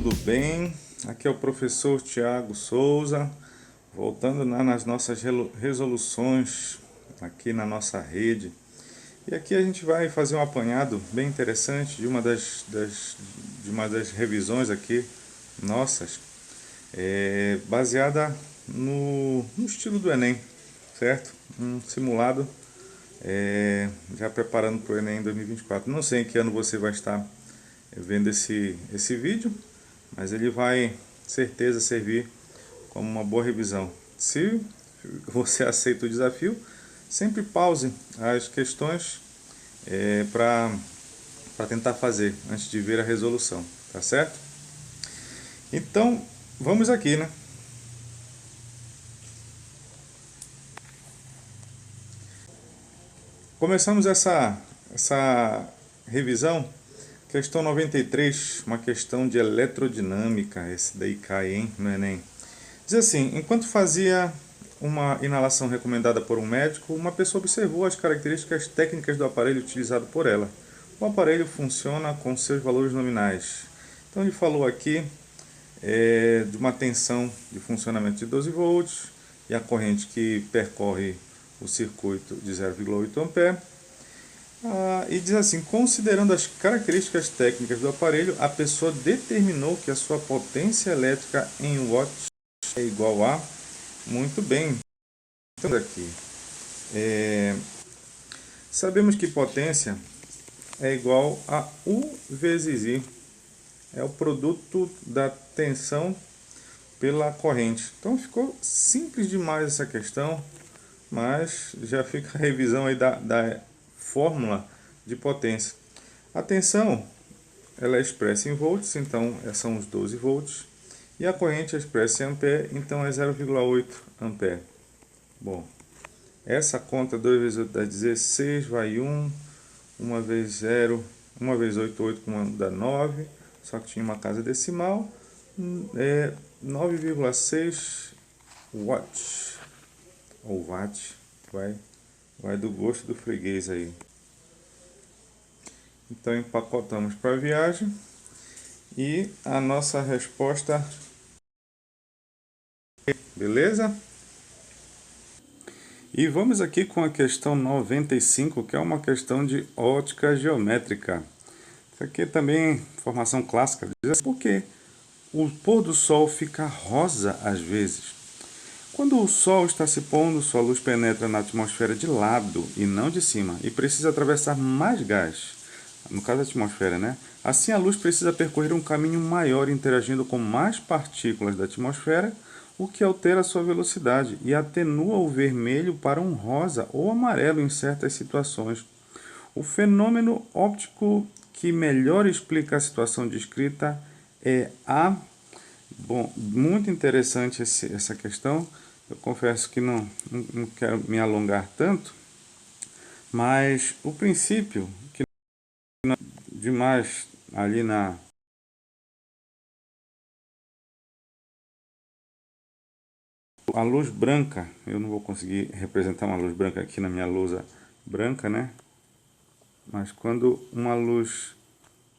tudo bem? Aqui é o professor Tiago Souza, voltando nas nossas resoluções aqui na nossa rede. E aqui a gente vai fazer um apanhado bem interessante de uma das revisões aqui nossas, baseada no estilo do Enem, certo? Um simulado, já preparando para o Enem 2024. Não sei em que ano você vai estar vendo esse vídeo, mas ele vai certeza servir como uma boa revisão. Se você aceita o desafio, sempre pause as questões para tentar fazer antes de ver a resolução, tá certo? Então, vamos aqui, né? Começamos essa revisão, questão 93, uma questão de eletrodinâmica, esse daí cai, hein, no Enem. Diz assim, enquanto fazia uma inalação recomendada por um médico, uma pessoa observou as características técnicas do aparelho utilizado por ela. O aparelho funciona com seus valores nominais. Então ele falou aqui de uma tensão de funcionamento de 12 volts e a corrente que percorre o circuito de 0,8 ampere. E diz assim, considerando as características técnicas do aparelho, a pessoa determinou que a sua potência elétrica em watts é igual a... Muito bem. Então aqui, sabemos que potência é igual a U vezes I. É o produto da tensão pela corrente. Então ficou simples demais essa questão, mas já fica a revisão aí da fórmula de potência. A tensão ela é expressa em volts, então são os 12 volts. E a corrente é expressa em ampere, então é 0,8 ampere. Bom, essa conta 2 vezes 8 dá 16, vai 1, 1 vezes 0, 1 vezes 8, 8 dá 9, só que tinha uma casa decimal, 9,6 watts, ou watt, vai do gosto do freguês aí. Então empacotamos para a viagem e a nossa resposta, beleza? E vamos aqui com a questão 95, que é uma questão de ótica geométrica. Isso aqui é também formação clássica. Diz assim, por que o pôr do sol fica rosa às vezes? Quando o sol está se pondo, sua luz penetra na atmosfera de lado e não de cima, e precisa atravessar mais gás. No caso da atmosfera, né? Assim a luz precisa percorrer um caminho maior interagindo com mais partículas da atmosfera, o que altera sua velocidade e atenua o vermelho para um rosa ou amarelo em certas situações. O fenômeno óptico que melhor explica a situação descrita é a... Bom, muito interessante essa questão. Eu confesso que não quero me alongar tanto, mas o princípio que não é demais ali a luz branca, eu não vou conseguir representar uma luz branca aqui na minha lousa branca, né? Mas quando uma luz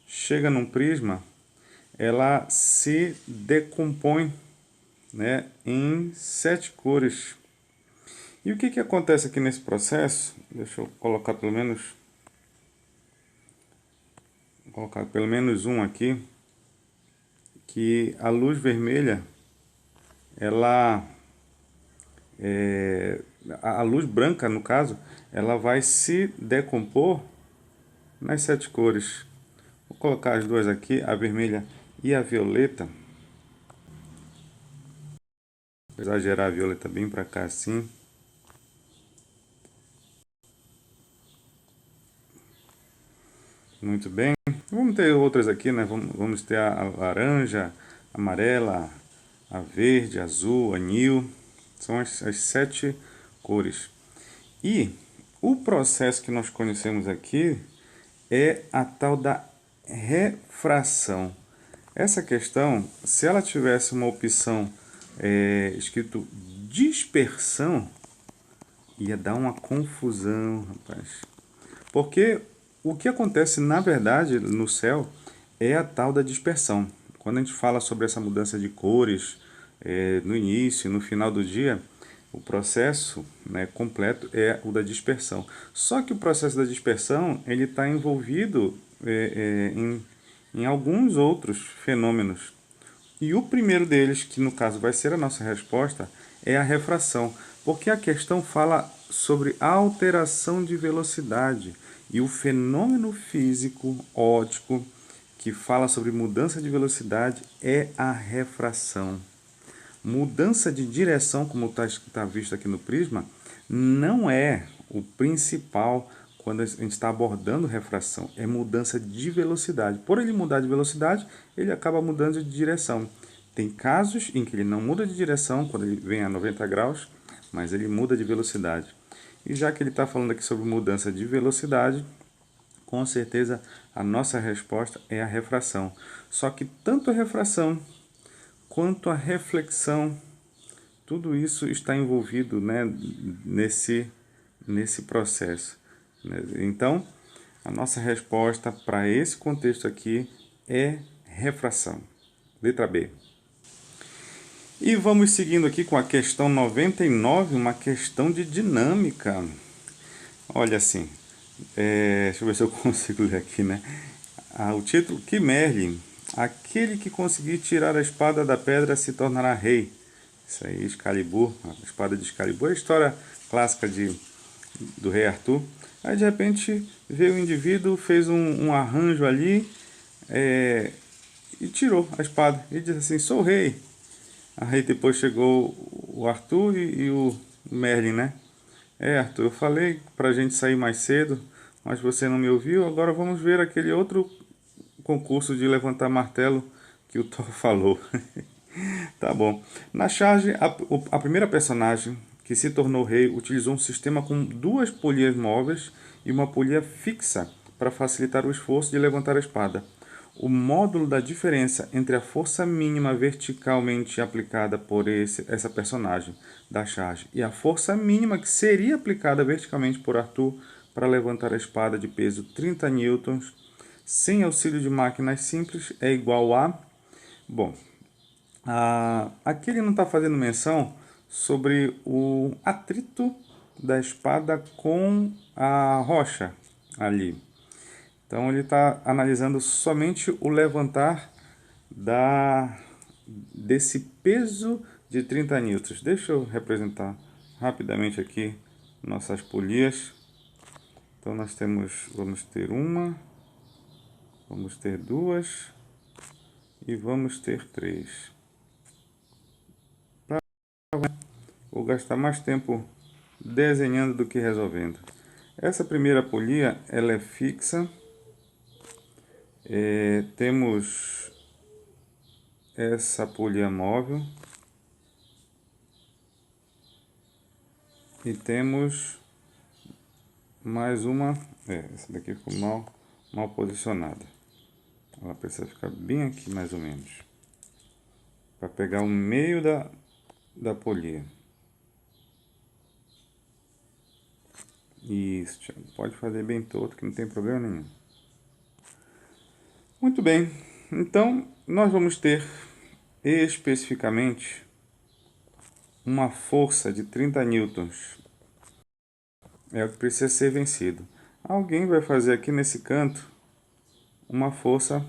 chega num prisma, ela se decompõe, né, em 7 cores. E o que acontece aqui nesse processo? Deixa eu colocar pelo menos um aqui, que a luz vermelha, ela a luz branca, no caso, ela vai se decompor nas 7 cores. Vou colocar as duas aqui, a vermelha e a violeta. Vou exagerar a violeta bem para cá assim. Muito bem. Vamos ter outras aqui, né? Vamos ter a laranja, a amarela, a verde, a azul, anil. São as 7 cores. E o processo que nós conhecemos aqui é a tal da refração. Essa questão, se ela tivesse uma opção escrito dispersão, ia dar uma confusão, rapaz. Porque o que acontece na verdade no céu é a tal da dispersão. quando a gente fala sobre essa mudança de cores no início e no final do dia, o processo, né, completo é o da dispersão. Só que o processo da dispersão ele está envolvido em alguns outros fenômenos. E o primeiro deles, que no caso vai ser a nossa resposta, é a refração, porque a questão fala sobre a alteração de velocidade e o fenômeno físico óptico que fala sobre mudança de velocidade é a refração. Mudança de direção, como está visto aqui no prisma, não é o principal quando a gente está abordando refração, é mudança de velocidade. Por ele mudar de velocidade, ele acaba mudando de direção. Tem casos em que ele não muda de direção quando ele vem a 90 graus, mas ele muda de velocidade. E já que ele está falando aqui sobre mudança de velocidade, com certeza a nossa resposta é a refração. Só que tanto a refração quanto a reflexão, tudo isso está envolvido, né, nesse processo. Então, a nossa resposta para esse contexto aqui é refração. Letra B. E vamos seguindo aqui com a questão 99, uma questão de dinâmica. Olha assim, deixa eu ver se eu consigo ler aqui, né? O título, que Merlin, aquele que conseguir tirar a espada da pedra se tornará rei. Isso aí, Excalibur, a espada de Excalibur, é a história clássica do rei Arthur. Aí de repente veio o indivíduo, fez um arranjo ali e tirou a espada. E disse assim, sou o rei. Aí depois chegou o Arthur e o Merlin, né? Arthur, eu falei pra gente sair mais cedo, mas você não me ouviu. Agora vamos ver aquele outro concurso de levantar martelo que o Thor falou. Tá bom. Na charge, a primeira personagem que se tornou rei utilizou um sistema com duas polias móveis e uma polia fixa para facilitar o esforço de levantar a espada. O módulo da diferença entre a força mínima verticalmente aplicada por essa personagem da charge e a força mínima que seria aplicada verticalmente por Arthur para levantar a espada de peso 30 newtons sem auxílio de máquinas simples é igual a... Bom, aqui ele não está fazendo menção sobre o atrito da espada com a rocha ali. Então ele está analisando somente o levantar desse peso de 30 newtons. Deixa eu representar rapidamente aqui nossas polias. Então nós vamos ter uma, vamos ter duas e vamos ter três. Vou gastar mais tempo desenhando do que resolvendo. Essa primeira polia ela é fixa. Temos essa polia móvel e temos mais uma. Essa daqui ficou mal posicionada. Ela precisa ficar bem aqui mais ou menos para pegar o meio da polia. Isso, Thiago. Pode fazer bem torto que não tem problema nenhum. Muito bem, então nós vamos ter especificamente uma força de 30 newtons. É o que precisa ser vencido. Alguém vai fazer aqui nesse canto uma força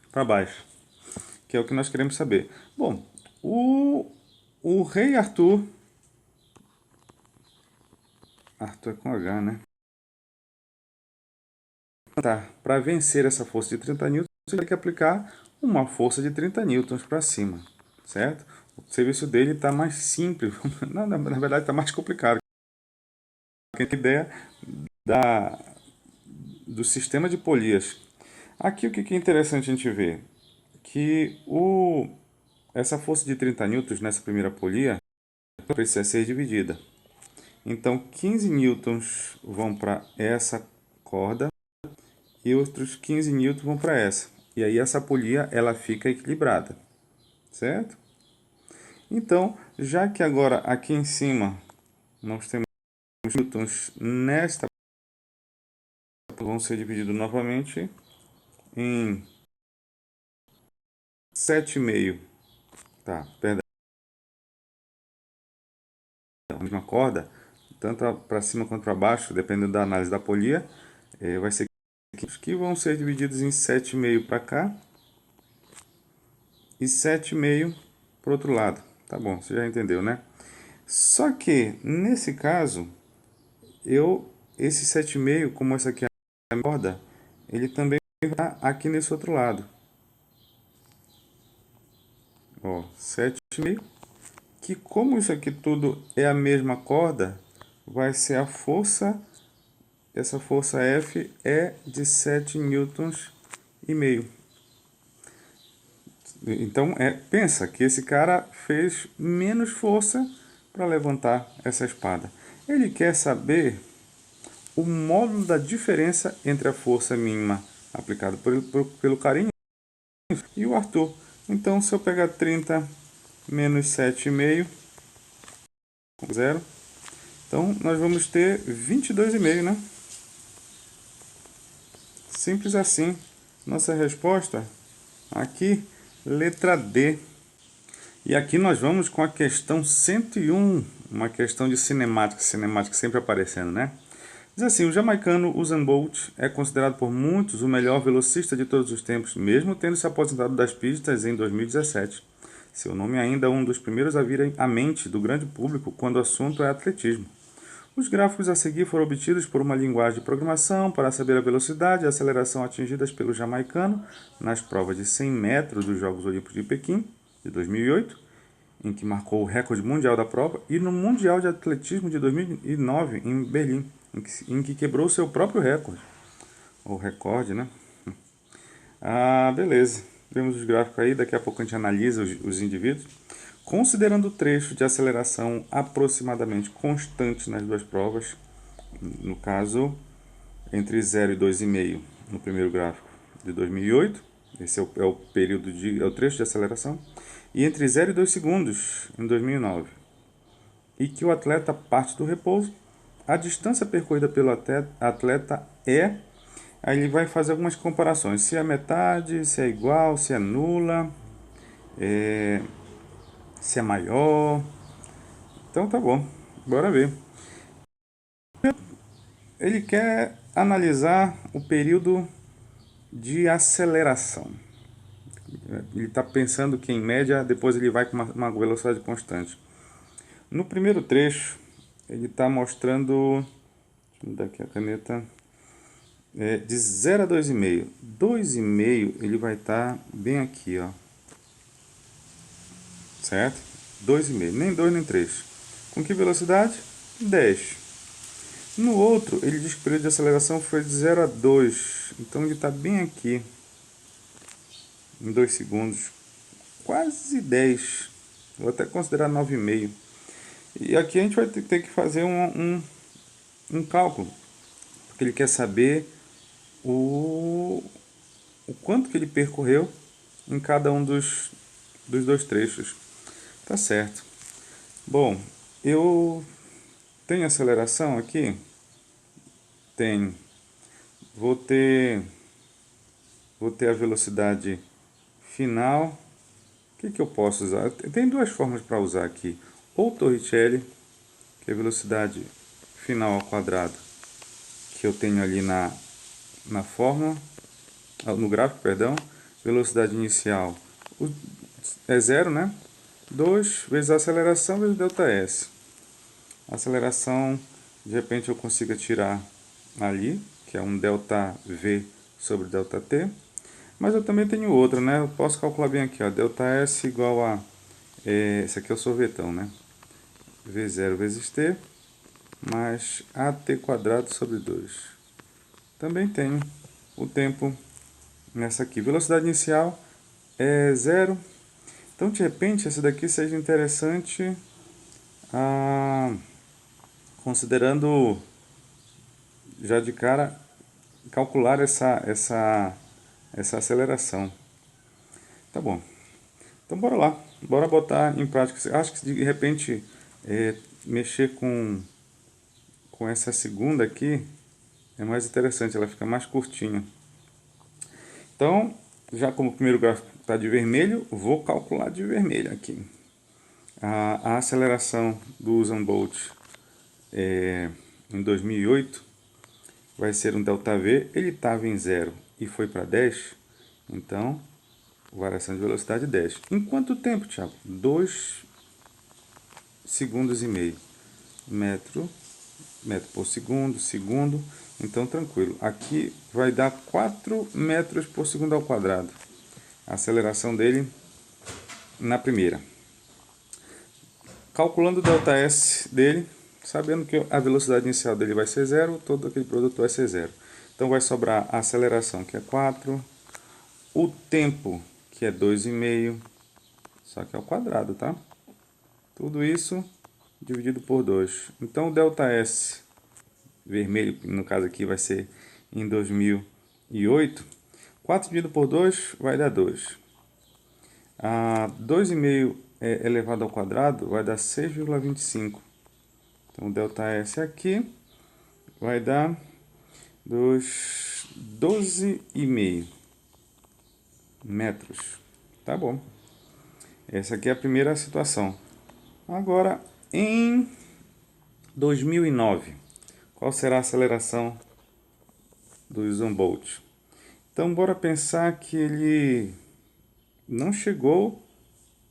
para baixo, que é o que nós queremos saber. Bom, o rei Arthur é com H, né? Tá, para vencer essa força de 30 newtons, você tem que aplicar uma força de 30 newtons para cima, certo? O serviço dele está mais simples, na verdade está mais complicado. Quem tem ideia do sistema de polias. Aqui o que é interessante a gente ver? Que essa força de 30 newtons nessa primeira polia precisa ser dividida. Então 15 newtons vão para essa corda e outros 15 newtons vão para essa. E aí essa polia ela fica equilibrada, certo? Então, já que agora aqui em cima nós temos newtons nesta, vão ser divididos novamente em 7,5, tá, perdão, a mesma corda, tanto para cima quanto para baixo, dependendo da análise da polia, vai ser que vão ser divididos em 7,5 para cá e 7,5 para o outro lado. Tá bom, você já entendeu, né? Só que, nesse caso, esse 7,5, como essa aqui é a corda, ele também vai aqui nesse outro lado. Ó, 7,5, que como isso aqui tudo é a mesma corda, vai ser a força, essa força F é de 7 newtons e meio. Então, pensa que esse cara fez menos força para levantar essa espada. Ele quer saber o módulo da diferença entre a força mínima aplicada pelo carinha e o Arthur. Então, se eu pegar 30 menos 7,5, zero, então nós vamos ter 22,5, né? Simples assim. Nossa resposta aqui, letra D. E aqui nós vamos com a questão 101, uma questão de cinemática, sempre aparecendo, né? Diz assim, o jamaicano Usain Bolt é considerado por muitos o melhor velocista de todos os tempos, mesmo tendo se aposentado das pistas em 2017. Seu nome ainda é um dos primeiros a vir à mente do grande público quando o assunto é atletismo. Os gráficos a seguir foram obtidos por uma linguagem de programação para saber a velocidade e a aceleração atingidas pelo jamaicano nas provas de 100 metros dos Jogos Olímpicos de Pequim, de 2008, em que marcou o recorde mundial da prova, e no Mundial de Atletismo de 2009, em Berlim, em que quebrou seu próprio recorde. Ou recorde, né? Ah, beleza. Vemos os gráficos aí, daqui a pouco a gente analisa os indivíduos. Considerando o trecho de aceleração aproximadamente constante nas duas provas, no caso, entre 0 e 2,5 no primeiro gráfico de 2008, esse é o período é o trecho de aceleração, e entre 0 e 2 segundos em 2009, e que o atleta parte do repouso, a distância percorrida pelo atleta aí ele vai fazer algumas comparações, se é metade, se é igual, se é nula, se é maior. Então tá bom, bora ver. Ele quer analisar o período de aceleração. Ele está pensando que em média depois ele vai com uma velocidade constante. No primeiro trecho, ele está mostrando, deixa eu mudar aqui a caneta, de 0 a 2,5. 2,5 ele vai estar bem aqui, ó. Certo? 2,5, nem 2 nem 3. Com que velocidade? 10. No outro, ele diz que o período de aceleração foi de 0 a 2. Então ele está bem aqui, em 2 segundos. Quase 10. Vou até considerar 9,5. E aqui a gente vai ter que fazer um cálculo. Porque ele quer saber o quanto que ele percorreu em cada um dos dois trechos. Tá certo. Bom, eu tenho aceleração aqui? Tenho. Vou ter a velocidade final. O que eu posso usar? Tem duas formas para usar aqui. Ou Torricelli, que é a velocidade final ao quadrado, que eu tenho ali na fórmula, no gráfico, perdão. Velocidade inicial é zero, né? 2 vezes a aceleração vezes ΔS. A aceleração, de repente eu consigo tirar ali, que é um ΔV sobre ΔT. Mas eu também tenho outra, né? Eu posso calcular bem aqui, ó, ΔS igual a... esse aqui é o sorvetão, né? V0 vezes T mais AT quadrado sobre 2. Também tenho o tempo nessa aqui. Velocidade inicial é zero. Então, de repente, essa daqui seja interessante, considerando já de cara calcular essa aceleração. Tá bom. Então, bora lá. Bora botar em prática. Acho que de repente mexer com essa segunda aqui é mais interessante, ela fica mais curtinha. Então, já como o primeiro gráfico está de vermelho, vou calcular de vermelho aqui. A aceleração do Usain Bolt em 2008 vai ser um ΔV. Ele estava em 0 e foi para 10, então variação de velocidade 10. Em quanto tempo, Thiago? 2 segundos e meio. Metro por segundo, segundo. Então tranquilo. Aqui vai dar 4 metros por segundo ao quadrado. A aceleração dele na primeira. Calculando o ΔS dele, sabendo que a velocidade inicial dele vai ser 0, todo aquele produto vai ser 0. Então vai sobrar a aceleração, que é 4, o tempo, que é 2,5, só que é ao quadrado, tá? Tudo isso dividido por 2. Então o ΔS vermelho, no caso aqui, vai ser em 2008. 4 dividido por 2 vai dar 2. 2,5 elevado ao quadrado vai dar 6,25. Então, ΔS aqui vai dar 12,5 metros. Tá bom. Essa aqui é a primeira situação. Agora, em 2009, qual será a aceleração do Usain Bolt? Então, bora pensar que ele não chegou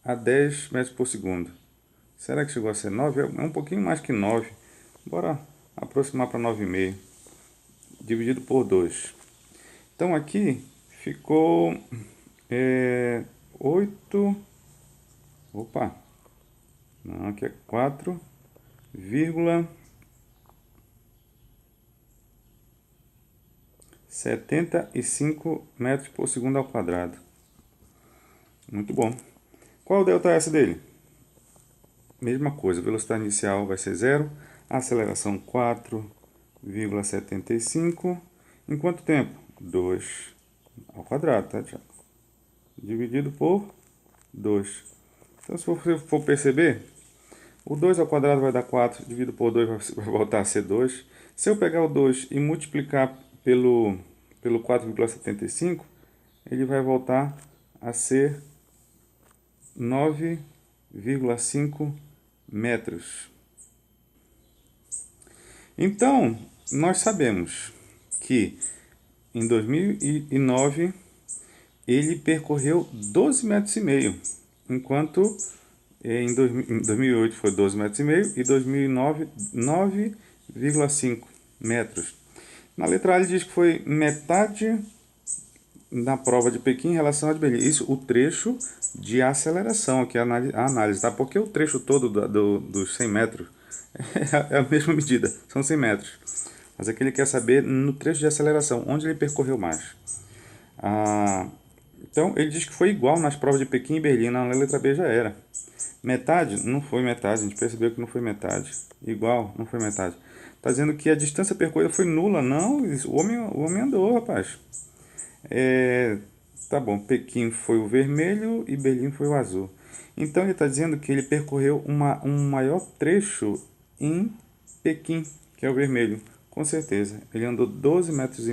a 10 metros por segundo. Será que chegou a ser 9? É um pouquinho mais que 9. Bora aproximar para 9,5. Dividido por 2. Então aqui ficou 8. Opa! Não, aqui é 4,75 metros por segundo ao quadrado. Muito bom. Qual é o ΔS dele? Mesma coisa, a velocidade inicial vai ser 0, a aceleração 4,75. Em quanto tempo? 2 ao quadrado, tá, Thiago? Dividido por 2. Então, se você for perceber, o 2 ao quadrado vai dar 4, dividido por 2 vai voltar a ser 2. Se eu pegar o 2 e multiplicar pelo 4,75, ele vai voltar a ser 9,5 metros. Então, nós sabemos que em 2009 ele percorreu 12,5 metros, enquanto em 2008 foi 12,5 metros e 2009 9,5 metros. Na letra A ele diz que foi metade na prova de Pequim em relação a de Berlim. Isso, o trecho de aceleração, aqui é a análise, tá? Porque o trecho todo dos 100 metros é a mesma medida, são 100 metros. Mas aqui ele quer saber no trecho de aceleração, onde ele percorreu mais. Então, ele diz que foi igual nas provas de Pequim e Berlim, na letra B já era. Metade? Não foi metade, a gente percebeu que não foi metade. Igual, não foi metade. Está dizendo que a distância percorrida foi nula. Não, o homem andou, rapaz. Tá bom, Pequim foi o vermelho e Berlim foi o azul. Então ele está dizendo que ele percorreu um maior trecho em Pequim, que é o vermelho. Com certeza, ele andou 12,5 metros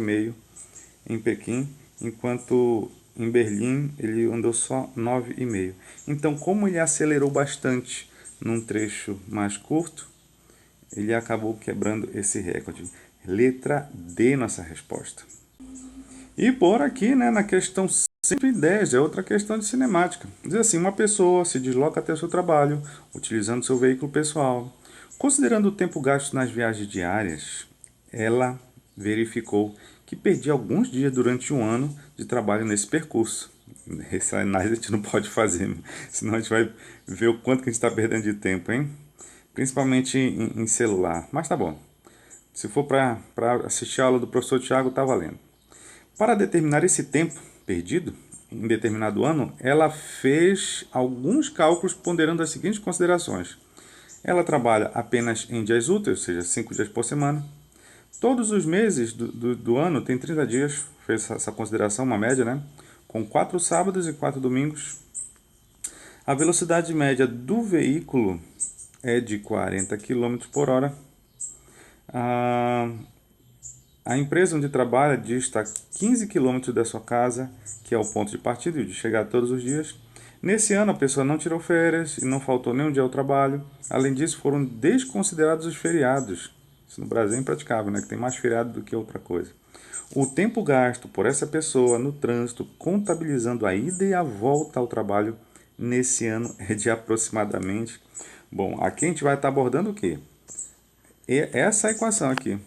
em Pequim, enquanto em Berlim ele andou só 9,5. Então, como ele acelerou bastante num trecho mais curto, ele acabou quebrando esse recorde. Letra D, nossa resposta. E por aqui, né, na questão 110, é outra questão de cinemática. Diz assim, uma pessoa se desloca até o seu trabalho, utilizando seu veículo pessoal. Considerando o tempo gasto nas viagens diárias, ela verificou que perdia alguns dias durante um ano de trabalho nesse percurso. Essa análise a gente não pode fazer, senão a gente vai ver o quanto que a gente está perdendo de tempo, hein? Principalmente em celular. Mas tá bom. Se for para assistir a aula do professor Thiago, tá valendo. Para determinar esse tempo perdido em determinado ano, ela fez alguns cálculos ponderando as seguintes considerações. Ela trabalha apenas em dias úteis, ou seja, 5 dias por semana. Todos os meses do ano tem 30 dias, fez essa consideração, uma média, né? Com 4 sábados e 4 domingos. A velocidade média do veículo é de 40 km por hora. A empresa onde trabalha dista a 15 quilômetros da sua casa, que é o ponto de partida e de chegar todos os dias. Nesse ano, a pessoa não tirou férias e não faltou nenhum dia ao trabalho. Além disso, foram desconsiderados os feriados. Isso no Brasil é impraticável, né? Que tem mais feriado do que outra coisa. O tempo gasto por essa pessoa no trânsito, contabilizando a ida e a volta ao trabalho nesse ano, é de aproximadamente... Bom, aqui a gente vai estar abordando o quê? Essa equação aqui.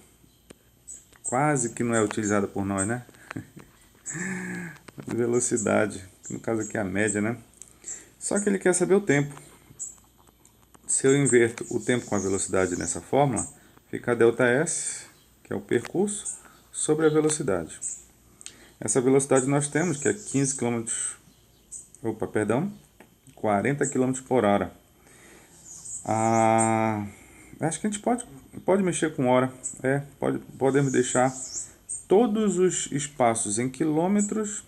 Quase que não é utilizada por nós, né? Velocidade, no caso aqui é a média, né? Só que ele quer saber o tempo. Se eu inverto o tempo com a velocidade nessa fórmula, fica ΔS, que é o percurso, sobre a velocidade. Essa velocidade nós temos, que é 40 km por hora. Acho que a gente pode mexer com hora. Podemos deixar todos os espaços em quilômetros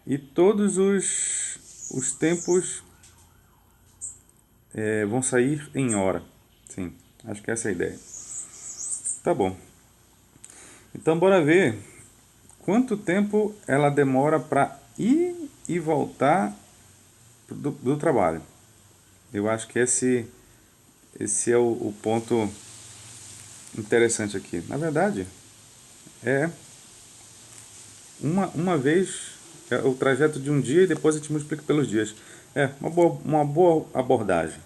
e todos os tempos vão sair em hora. Sim, acho que essa é a ideia. Tá bom. Então, bora ver quanto tempo ela demora para ir e voltar do trabalho. Eu acho que esse é o ponto interessante aqui. Na verdade, é uma vez o trajeto de um dia e depois a gente multiplica pelos dias. É uma boa abordagem.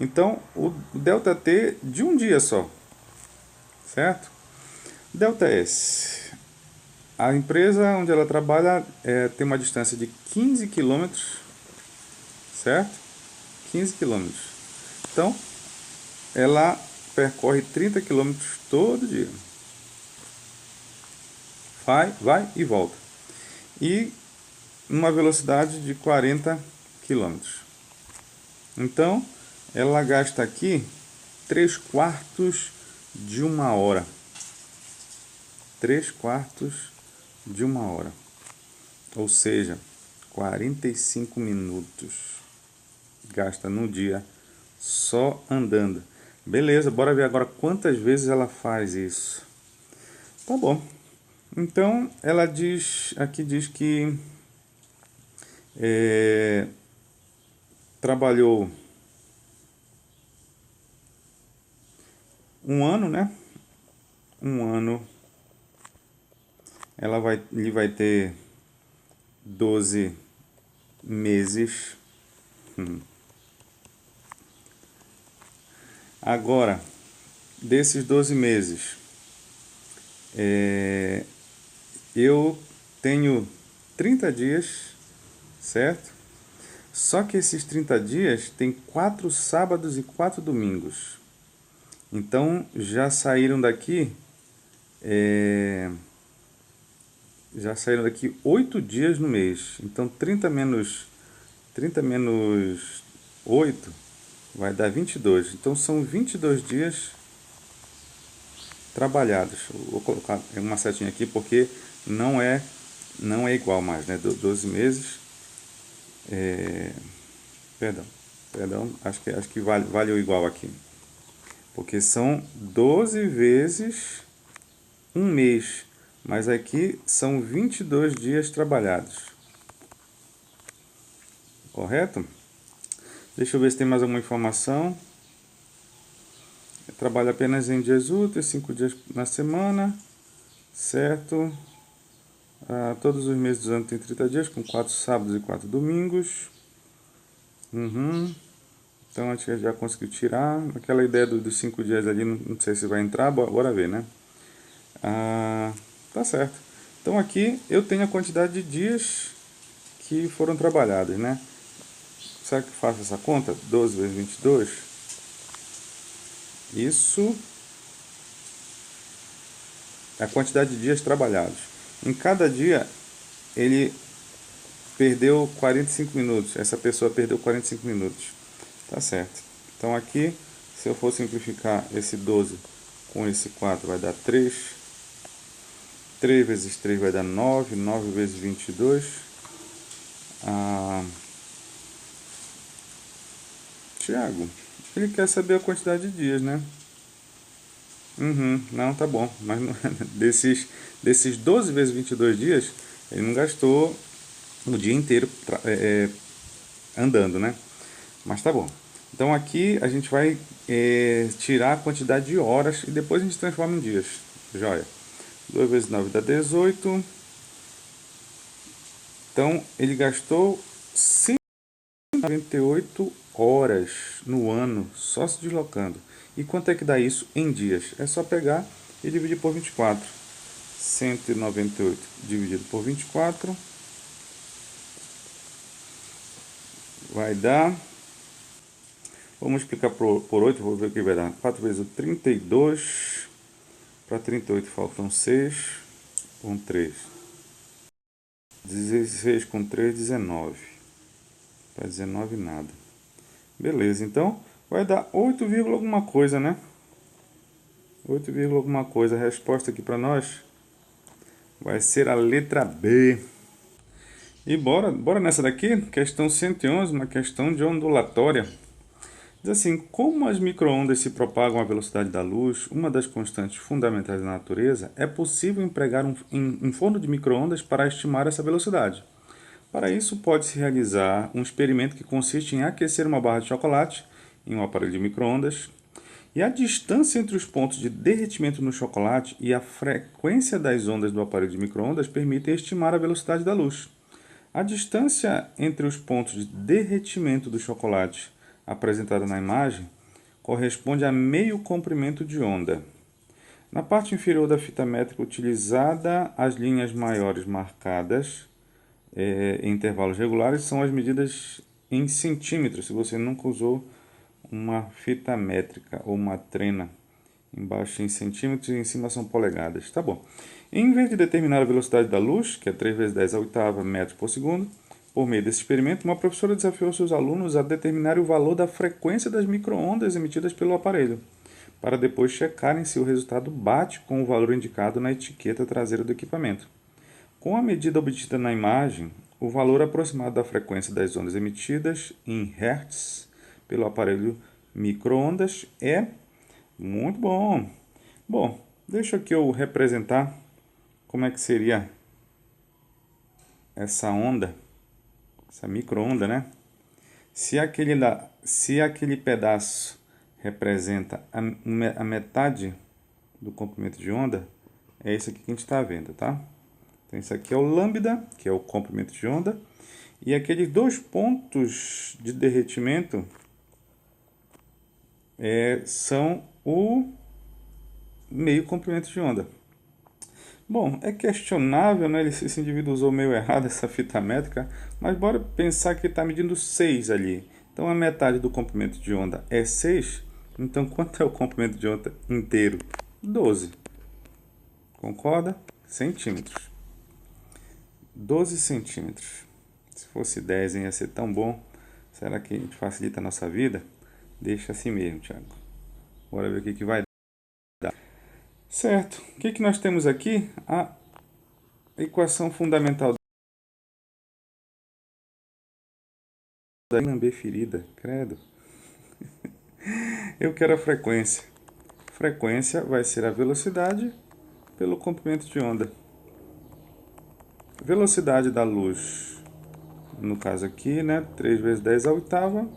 Então, o ΔT de um dia só, certo? ΔS. A empresa onde ela trabalha tem uma distância de 15 quilômetros, certo? 15 quilômetros. Então, ela percorre 30 quilômetros todo dia. Vai e volta. E uma velocidade de 40 quilômetros. Então, ela gasta aqui 3/4 de uma hora. 3/4 de uma hora. Ou seja, 45 minutos gasta no dia só andando. Beleza, bora ver agora quantas vezes ela faz isso. Tá bom. Então, ela diz que trabalhou um ano, né? Um ano. Ele vai ter 12 meses. Agora, desses 12 meses, eu tenho 30 dias, certo? Só que esses 30 dias tem 4 sábados e 4 domingos. Então, já saíram daqui 8 dias no mês. Então, 30 menos 8 vai dar 22. Então, são 22 dias trabalhados. Vou colocar uma setinha aqui porque não é igual mais, né? 12 meses. Perdão, acho que vale o igual aqui. Porque são 12 vezes um mês. Mas aqui são 22 dias trabalhados. Correto? Deixa eu ver se tem mais alguma informação. Eu trabalho apenas em dias úteis, 5 dias na semana. Certo? Todos os meses do ano tem 30 dias, com 4 sábados e 4 domingos. Então a gente já conseguiu tirar. Aquela ideia dos 5 dias ali, não sei se vai entrar, bora ver, né? Tá certo. Então aqui eu tenho a quantidade de dias que foram trabalhados, né? Será que eu faço essa conta? 12 vezes 22. Isso é a quantidade de dias trabalhados. Em cada dia ele perdeu 45 minutos. Essa pessoa perdeu 45 minutos. Tá certo. Então aqui, se eu for simplificar esse 12 com esse 4, vai dar 3. 3 vezes 3 vai dar 9. 9 vezes 22. Tiago, ele quer saber a quantidade de dias, né? Uhum, não, tá bom. Mas desses 12 vezes 22 dias, ele não gastou o dia inteiro andando, né? Mas tá bom. Então aqui a gente vai tirar a quantidade de horas e depois a gente transforma em dias. Joia. 2 vezes 9 dá 18. Então ele gastou 198 horas no ano só se deslocando. E quanto é que dá isso em dias? É só pegar e dividir por 24. 198 dividido por 24 vai dar. Vamos multiplicar por 8, vou ver o que vai dar. 4 vezes 32. Para 38 faltam 6 com 3. 16 com 3, 19. Para 19 nada. Beleza, então vai dar 8, alguma coisa, né? 8, alguma coisa. A resposta aqui para nós vai ser a letra B. E bora nessa daqui, questão 111, uma questão de ondulatória. Diz assim, como as micro-ondas se propagam à velocidade da luz, uma das constantes fundamentais da natureza, é possível empregar um forno de micro-ondas para estimar essa velocidade. Para isso, pode-se realizar um experimento que consiste em aquecer uma barra de chocolate em um aparelho de micro-ondas, e a distância entre os pontos de derretimento no chocolate e a frequência das ondas do aparelho de micro-ondas permitem estimar a velocidade da luz. A distância entre os pontos de derretimento do chocolate apresentada na imagem corresponde a meio comprimento de onda. Na parte inferior da fita métrica utilizada, as linhas maiores marcadas em intervalos regulares são as medidas em centímetros, se você nunca usou uma fita métrica ou uma trena. Embaixo em centímetros e em cima são polegadas. Tá bom. Em vez de determinar a velocidade da luz, que é 3 vezes 10 a oitava metros por segundo, por meio desse experimento, uma professora desafiou seus alunos a determinar o valor da frequência das micro-ondas emitidas pelo aparelho, para depois checarem se o resultado bate com o valor indicado na etiqueta traseira do equipamento. Com a medida obtida na imagem, o valor aproximado da frequência das ondas emitidas em Hz pelo aparelho micro-ondas é muito bom. Bom, deixa aqui eu representar como é que seria essa onda, essa micro-onda, né? Se aquele pedaço representa a metade do comprimento de onda, é isso aqui que a gente está vendo, tá? Então, isso aqui é o lambda, que é o comprimento de onda, e aqueles dois pontos de derretimento são o meio comprimento de onda. Bom, é questionável, né? Esse indivíduo usou meio errado essa fita métrica, mas bora pensar que está medindo 6 ali. Então a metade do comprimento de onda é 6, então quanto é o comprimento de onda inteiro? 12. Concorda? Centímetros. 12 centímetros. Se fosse 10, ia ser tão bom. Será que a gente facilita a nossa vida? Deixa assim mesmo, Thiago. Bora ver o que vai dar. Certo. O que nós temos aqui? A equação fundamental da B ferida. Credo. Eu quero a frequência. Frequência vai ser a velocidade pelo comprimento de onda. Velocidade da luz, no caso aqui, né? 3 vezes 10 a oitava.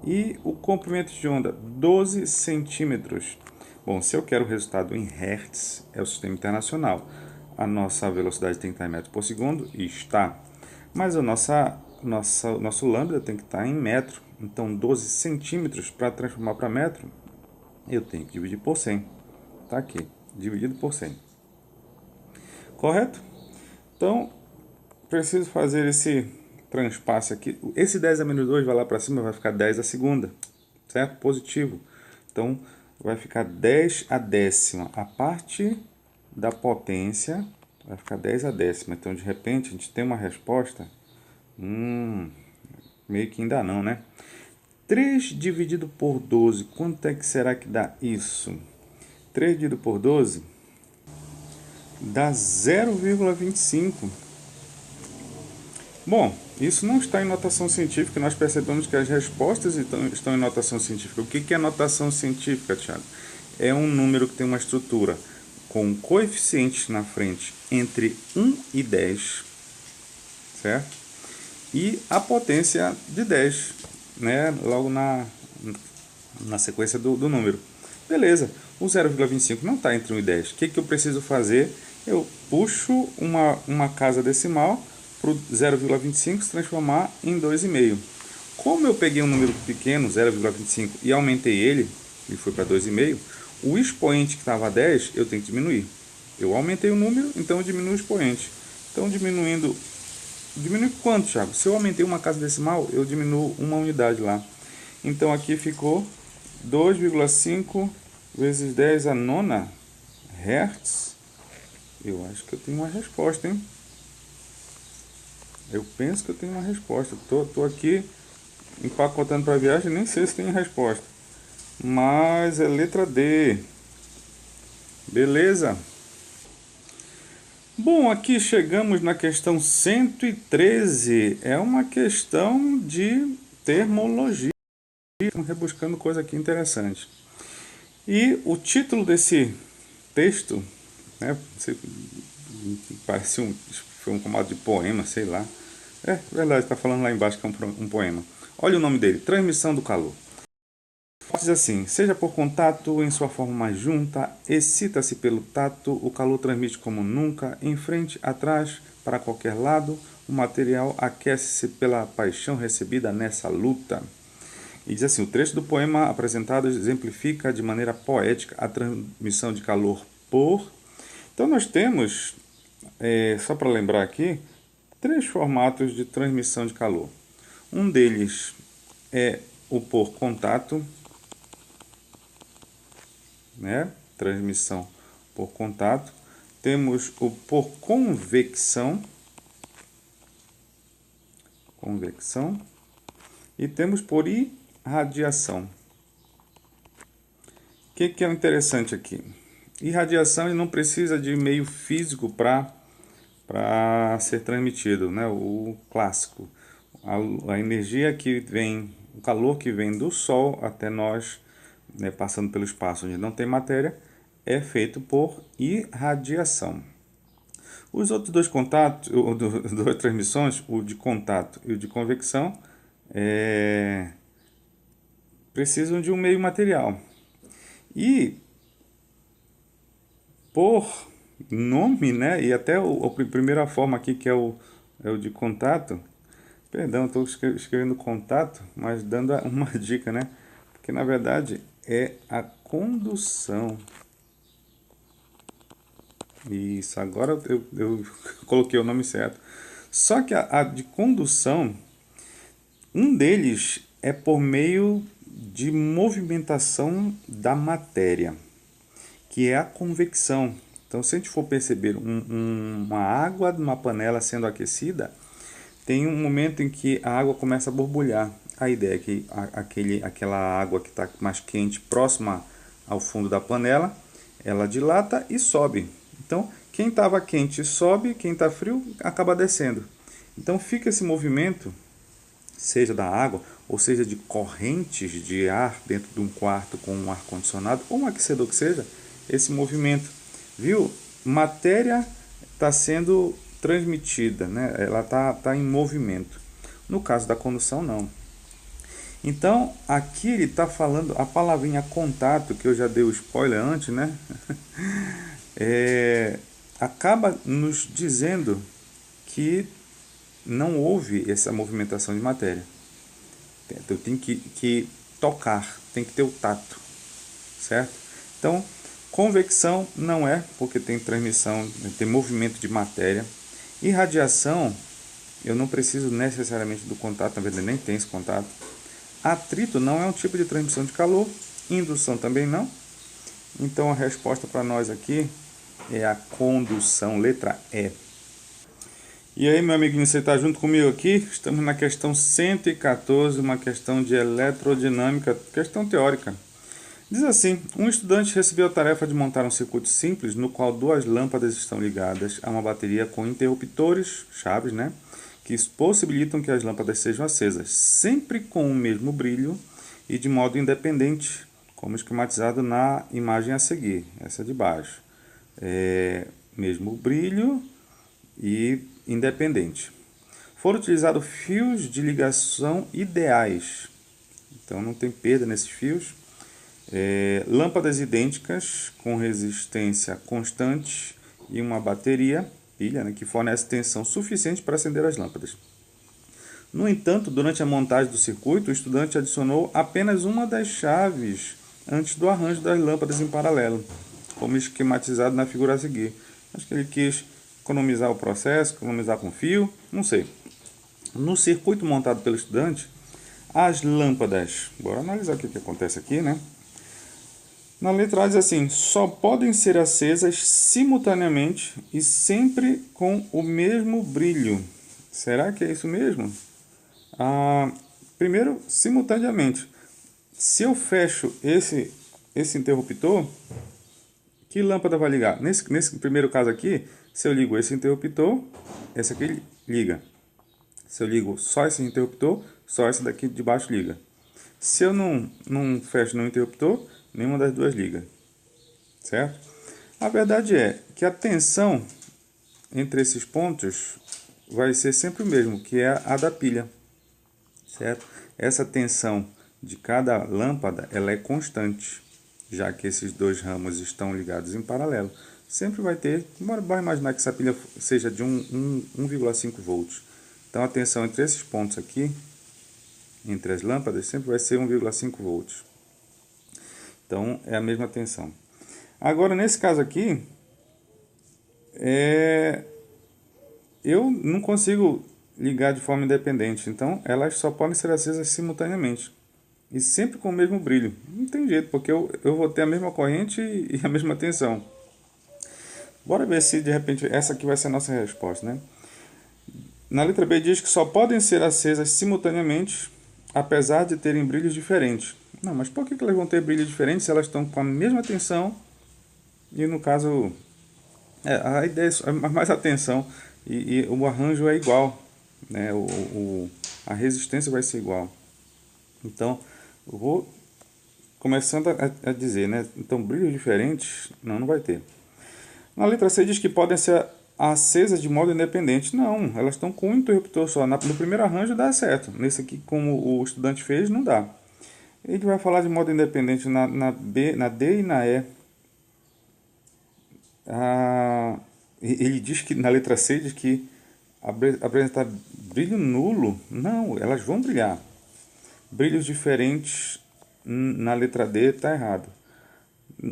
E o comprimento de onda, 12 centímetros. Bom, se eu quero o resultado em Hertz, é o sistema internacional. A nossa velocidade tem que estar em metros por segundo, e está. Mas o nosso lambda tem que estar em metro. Então, 12 centímetros, para transformar para metro, eu tenho que dividir por 100. Está aqui, dividido por 100. Correto? Então, preciso fazer esse transpasse aqui. Esse 10 a menos 2 vai lá para cima, vai ficar 10 a segunda. Certo? Positivo. Então, vai ficar 10 a décima. A parte da potência vai ficar 10 a décima. Então, de repente, a gente tem uma resposta. Meio que ainda não, né? 3 dividido por 12, quanto é que será que dá isso? 3 dividido por 12 dá 0,25. Bom, isso não está em notação científica, nós percebemos que as respostas estão em notação científica. O que é notação científica, Thiago? é um número que tem uma estrutura com coeficientes na frente entre 1 e 10, certo? E a potência de 10, né? Logo na sequência do número. Beleza, o 0,25 não está entre 1 e 10. O que eu preciso fazer? Eu puxo uma casa decimal para o 0,25 se transformar em 2,5. Como eu peguei um número pequeno, 0,25, e aumentei ele, e foi para 2,5, o expoente que estava 10, eu tenho que diminuir. Eu aumentei o número, então eu diminuo o expoente. Então, diminuindo... Diminui quanto, Thiago? Se eu aumentei uma casa decimal, eu diminuo uma unidade lá. Então, aqui ficou 2,5 vezes 10 a nona Hertz. Eu acho que eu tenho uma resposta, hein? Eu penso que eu tenho uma resposta. Tô aqui empacotando para a viagem, nem sei se tem resposta. Mas é letra D. Beleza? Bom, aqui chegamos na questão 113. É uma questão de termologia. Estamos rebuscando coisa aqui interessante. E o título desse texto, né, parece foi um formato de poema, sei lá. É verdade, está falando lá embaixo que é um poema. Olha o nome dele, Transmissão do Calor. Diz assim: seja por contato em sua forma mais junta, excita-se pelo tato, o calor transmite como nunca, em frente, atrás, para qualquer lado, o material aquece-se pela paixão recebida nessa luta. E diz assim: o trecho do poema apresentado exemplifica de maneira poética a transmissão de calor por... Então nós temos, só para lembrar aqui, 3 formatos de transmissão de calor. Um deles é o por contato, né? Transmissão por contato. Temos o por convecção, e temos por irradiação. O que é interessante aqui? Irradiação ele não precisa de meio físico para ser transmitido, né? O clássico. A energia que vem, o calor que vem do Sol até nós, né, passando pelo espaço onde não tem matéria, é feito por irradiação. Os outros dois contatos, duas transmissões, o de contato e o de convecção, precisam de um meio material. E por nome, né, e até a primeira forma aqui, que é o de contato, perdão, estou escrevendo contato, mas dando uma dica, né, porque na verdade é a condução. Isso, agora eu coloquei o nome certo. Só que a de condução, um deles é por meio de movimentação da matéria, que é a convecção. Então, se a gente for perceber uma água numa panela sendo aquecida, tem um momento em que a água começa a borbulhar. A ideia é que aquela água que está mais quente, próxima ao fundo da panela, ela dilata e sobe. Então, quem estava quente sobe, quem está frio acaba descendo. Então, fica esse movimento, seja da água, ou seja de correntes de ar dentro de um quarto com um ar-condicionado, ou um aquecedor que seja, esse movimento. Viu? Matéria está sendo transmitida, né? Ela tá em movimento. No caso da condução, não. Então, aqui ele está falando a palavrinha contato, que eu já dei o spoiler antes, né? Acaba nos dizendo que não houve essa movimentação de matéria. Então, tem que tocar, tem que ter o tato, certo? Então, convecção não é, porque tem transmissão, tem movimento de matéria. Irradiação, eu não preciso necessariamente do contato, na verdade nem tem esse contato. Atrito não é um tipo de transmissão de calor, indução também não. Então a resposta para nós aqui é a condução, letra E. E aí, meu amiguinho, você está junto comigo aqui? Estamos na questão 114, uma questão de eletrodinâmica, questão teórica. Diz assim: um estudante recebeu a tarefa de montar um circuito simples no qual 2 lâmpadas estão ligadas a uma bateria com interruptores, chaves, né, que possibilitam que as lâmpadas sejam acesas, sempre com o mesmo brilho e de modo independente, como esquematizado na imagem a seguir, essa de baixo. Mesmo brilho e independente. Foram utilizados fios de ligação ideais, então não tem perda nesses fios. Lâmpadas idênticas com resistência constante e uma bateria, pilha, né, que fornece tensão suficiente para acender as lâmpadas. No entanto, durante a montagem do circuito, o estudante adicionou apenas uma das chaves antes do arranjo das lâmpadas em paralelo, como esquematizado na figura a seguir. Acho que ele quis economizar o processo, economizar com fio, não sei. No circuito montado pelo estudante, as lâmpadas, bora analisar o que acontece aqui, né? Na letra A diz assim, só podem ser acesas simultaneamente e sempre com o mesmo brilho. Será que é isso mesmo? Primeiro, simultaneamente. Se eu fecho esse interruptor, que lâmpada vai ligar? Nesse primeiro caso aqui, se eu ligo esse interruptor, esse aqui liga. Se eu ligo só esse interruptor, só esse daqui de baixo liga. Se eu não fecho no interruptor, nenhuma das duas liga. Certo? A verdade é que a tensão entre esses pontos vai ser sempre o mesmo, que é a da pilha. Certo? Essa tensão de cada lâmpada ela é constante, já que esses dois ramos estão ligados em paralelo. Sempre vai ter, bora imaginar que essa pilha seja de 1,5 volts. Então a tensão entre esses pontos aqui, entre as lâmpadas, sempre vai ser 1,5 volts. Então é a mesma tensão. Agora nesse caso aqui, eu não consigo ligar de forma independente, então elas só podem ser acesas simultaneamente e sempre com o mesmo brilho. Não tem jeito, porque eu vou ter a mesma corrente e a mesma tensão. Bora ver se de repente essa aqui vai ser a nossa resposta, né? Na letra B diz que só podem ser acesas simultaneamente, apesar de terem brilhos diferentes. Não, mas por que elas vão ter brilhos diferentes se elas estão com a mesma tensão e no caso a ideia é mais a tensão e o arranjo é igual, né? A resistência vai ser igual. Então, eu vou começando a dizer, né? Então, brilhos diferentes, não vai ter. Na letra C diz que podem ser acesas de modo independente. Não, elas estão com um interruptor só. No primeiro arranjo dá certo. Nesse aqui, como o estudante fez, não dá. Ele vai falar de modo independente na D e na E. Ele diz que, na letra C, diz que apresentar brilho nulo. Não, elas vão brilhar. Brilhos diferentes na letra D está errado.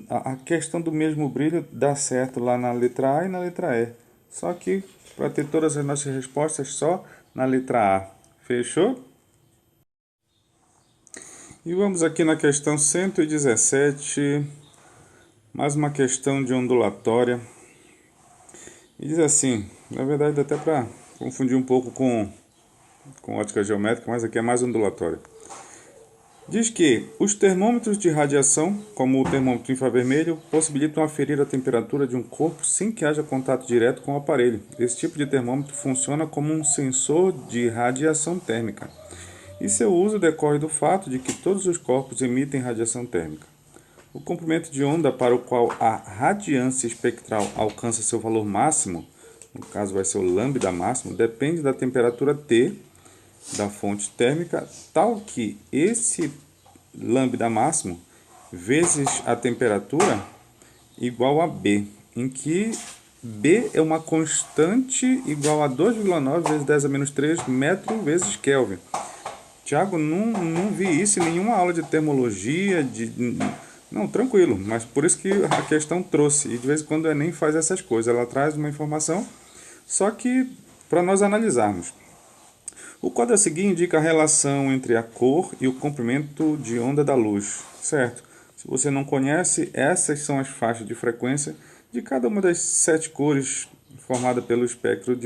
A questão do mesmo brilho dá certo lá na letra A e na letra E. Só que para ter todas as nossas respostas só na letra A. Fechou? E vamos aqui na questão 117. Mais uma questão de ondulatória. E diz assim, na verdade dá até para confundir um pouco com ótica geométrica, mas aqui é mais ondulatória. Diz que os termômetros de radiação, como o termômetro infravermelho, possibilitam aferir a temperatura de um corpo sem que haja contato direto com o aparelho. Esse tipo de termômetro funciona como um sensor de radiação térmica. E seu uso decorre do fato de que todos os corpos emitem radiação térmica. O comprimento de onda para o qual a radiância espectral alcança seu valor máximo, no caso vai ser o lambda máximo, depende da temperatura T da fonte térmica, tal que esse lambda máximo vezes a temperatura igual a B, em que B é uma constante igual a 2,9 vezes 10 a menos 3 metro vezes Kelvin. Tiago, não vi isso em nenhuma aula de termologia, não, tranquilo, mas por isso que a questão trouxe, e de vez em quando o Enem faz essas coisas, ela traz uma informação, só que para nós analisarmos. O quadro a seguir indica a relação entre a cor e o comprimento de onda da luz, certo? Se você não conhece, essas são as faixas de frequência de cada uma das 7 cores formada pelo espectro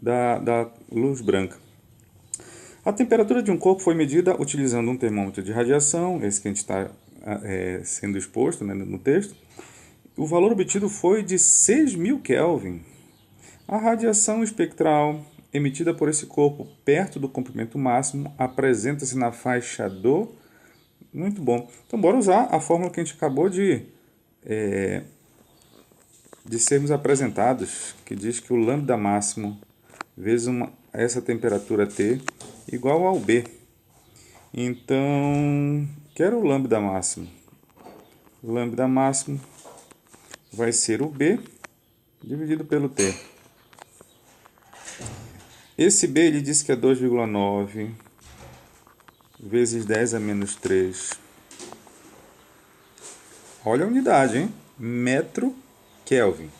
da luz branca. A temperatura de um corpo foi medida utilizando um termômetro de radiação, esse que a gente está sendo exposto, né, no texto. O valor obtido foi de 6.000 Kelvin. A radiação espectral emitida por esse corpo perto do comprimento máximo apresenta-se na faixa do Muito bom. Então, bora usar a fórmula que a gente acabou de sermos apresentados, que diz que o lambda máximo vezes essa temperatura T igual ao B. Então, quero o lambda máximo. O lambda máximo vai ser o B dividido pelo T. Esse B ele diz que é 2,9 vezes 10 a menos 3. Olha a unidade, hein? Metro Kelvin.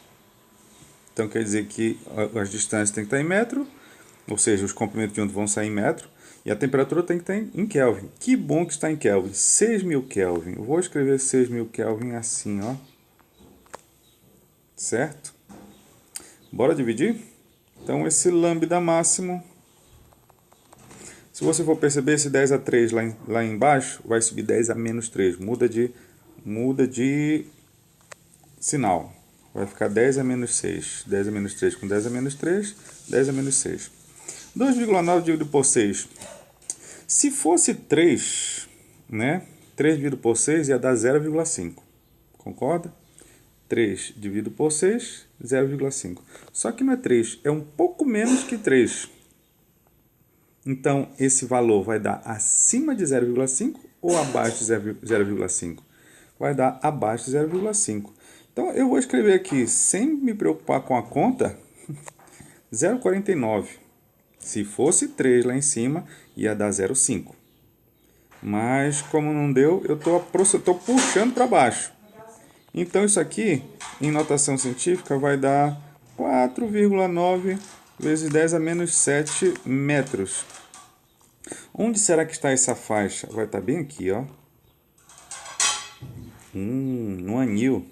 Então quer dizer que as distâncias têm que estar em metro, ou seja, os comprimentos de onda vão sair em metro, e a temperatura tem que estar em Kelvin. Que bom que está em Kelvin, 6.000 Kelvin. Eu vou escrever 6.000 Kelvin assim, ó. Certo? Bora dividir? Então esse lambda máximo, se você for perceber, esse 10 a 3 lá embaixo vai subir 10 a menos 3. Muda de sinal. Vai ficar 10 a menos 6. 10 a menos 3 com 10 a menos 3, 10 a menos 6. 2,9 dividido por 6. Se fosse 3, né? 3 dividido por 6 ia dar 0,5. Concorda? 3 dividido por 6, 0,5. Só que não é 3, é um pouco menos que 3. Então, esse valor vai dar acima de 0,5 ou abaixo de 0,5? Vai dar abaixo de 0,5. Então, eu vou escrever aqui, sem me preocupar com a conta, 0,49. Se fosse 3 lá em cima, ia dar 0,5. Mas, como não deu, eu estou puxando para baixo. Então, isso aqui, em notação científica, vai dar 4,9 vezes 10 a menos 7 metros. Onde será que está essa faixa? Vai estar bem aqui, ó. No anil.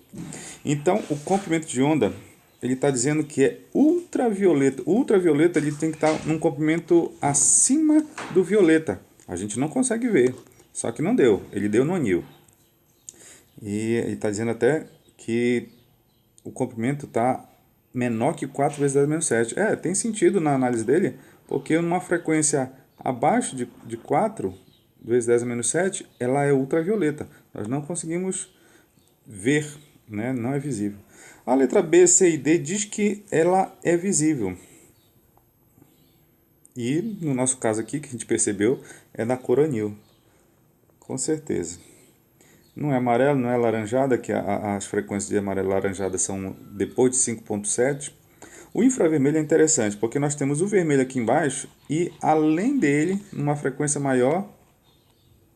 Então, o comprimento de onda, ele está dizendo que é ultravioleta. O ultravioleta ele tem que estar num comprimento acima do violeta. A gente não consegue ver, só que não deu. Ele deu no anil. E ele está dizendo até que o comprimento está menor que 4 vezes 10 a menos 7. Tem sentido na análise dele, porque numa frequência abaixo de 4 vezes 10 a menos 7, ela é ultravioleta. Nós não conseguimos ver, né? Não é visível. A letra B, C e D diz que ela é visível. E no nosso caso aqui, que a gente percebeu, é da cor anil. Com certeza. Não é amarelo, não é laranjada, que as frequências de amarelo e laranjada são depois de 5,7. O infravermelho é interessante, porque nós temos o vermelho aqui embaixo e, além dele, numa frequência maior,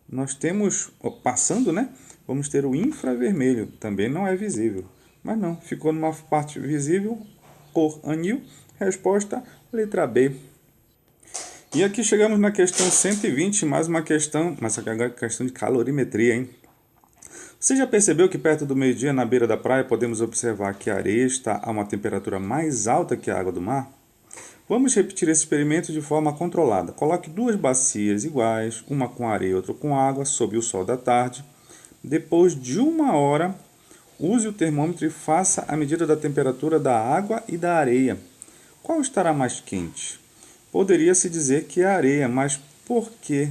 nós temos, passando, né? Vamos ter o infravermelho, também não é visível. Mas não, ficou numa parte visível, cor anil, resposta, letra B. E aqui chegamos na questão 120, mais uma questão, mas agora é questão de calorimetria, hein? Você já percebeu que perto do meio-dia, na beira da praia, podemos observar que a areia está a uma temperatura mais alta que a água do mar? Vamos repetir esse experimento de forma controlada. Coloque duas bacias iguais, uma com areia e outra com água, sob o sol da tarde. Depois de 1 hora, use o termômetro e faça a medida da temperatura da água e da areia. Qual estará mais quente? Poderia-se dizer que é a areia, mas por que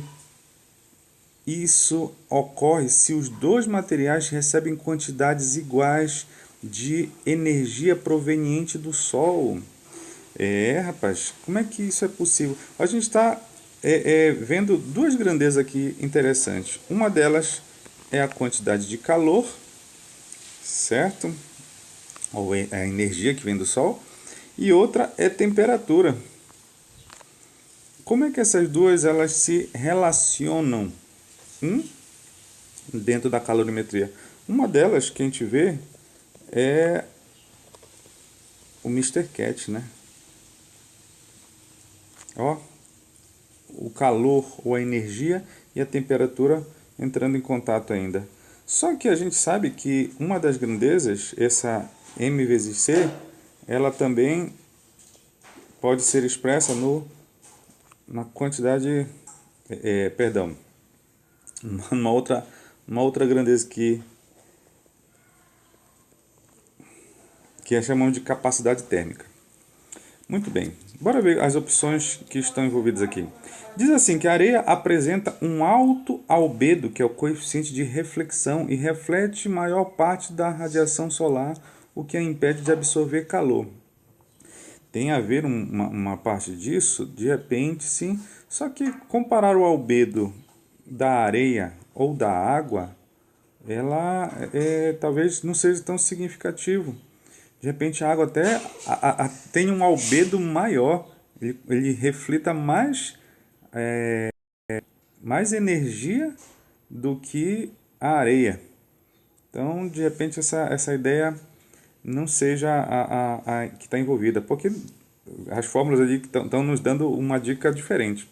isso ocorre se os dois materiais recebem quantidades iguais de energia proveniente do Sol? Rapaz, como é que isso é possível? A gente está vendo duas grandezas aqui interessantes. Uma delas é a quantidade de calor, certo? Ou a energia que vem do Sol. E outra é temperatura. Como é que essas duas elas se relacionam dentro da calorimetria? Uma delas que a gente vê é o Mr. Cat, né? Ó, o calor ou a energia e a temperatura entrando em contato ainda. Só que a gente sabe que uma das grandezas, essa m vezes c, ela também pode ser expressa na quantidade, perdão, uma outra grandeza que chamamos de capacidade térmica. Muito bem, bora ver as opções que estão envolvidas aqui. Diz assim que a areia apresenta um alto albedo, que é o coeficiente de reflexão, e reflete maior parte da radiação solar, o que a impede de absorver calor. Tem a ver uma parte disso? De repente, sim. Só que comparar o albedo da areia ou da água, ela talvez não seja tão significativo. De repente a água até tem um albedo maior, ele reflita mais energia do que a areia. Então, de repente, essa ideia não seja a que está envolvida, porque as fórmulas ali estão nos dando uma dica diferente.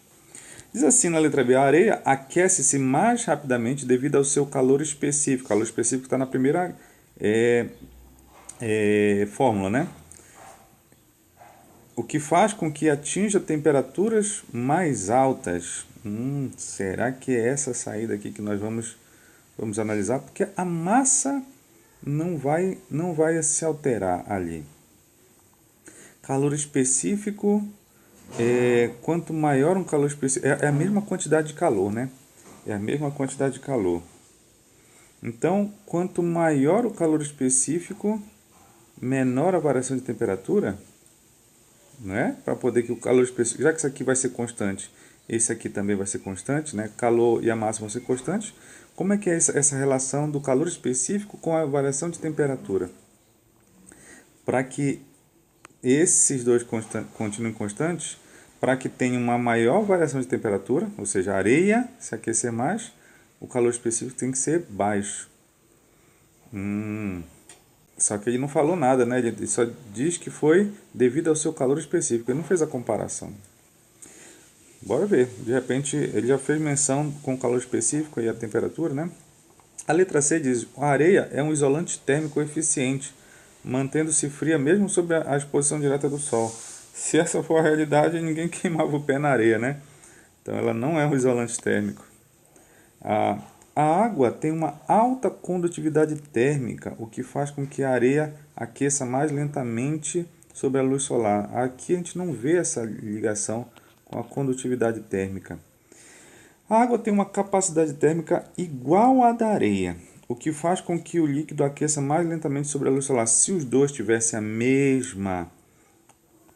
Diz assim na letra B: a areia aquece-se mais rapidamente devido ao seu calor específico. O calor específico está na primeira fórmula, né? O que faz com que atinja temperaturas mais altas. Será que é essa saída aqui que nós vamos analisar? Porque a massa não vai se alterar ali. Calor específico, quanto maior um calor específico, é a mesma quantidade de calor, né? É a mesma quantidade de calor. Então, quanto maior o calor específico, menor a variação de temperatura, né? Para poder que o calor específico, já que isso aqui vai ser constante, esse aqui também vai ser constante, né? Calor e a massa vão ser constantes. Como é que é essa relação do calor específico com a variação de temperatura? Para que esses dois continuem constantes, para que tenha uma maior variação de temperatura, ou seja, a areia se aquecer mais, o calor específico tem que ser baixo. Só que ele não falou nada, né? Ele só diz que foi devido ao seu calor específico. Ele não fez a comparação. Bora ver. De repente, ele já fez menção com o calor específico e a temperatura, né? A letra C diz: a areia é um isolante térmico eficiente, mantendo-se fria mesmo sob a exposição direta do sol. Se essa for a realidade, ninguém queimava o pé na areia, né? Então ela não é um isolante térmico. A, a água tem uma alta condutividade térmica, o que faz com que a areia aqueça mais lentamente sob a luz solar. Aqui a gente não vê essa ligação com a condutividade térmica. A água tem uma capacidade térmica igual à da areia, o que faz com que o líquido aqueça mais lentamente sobre a luz solar. Se os dois tivessem a mesma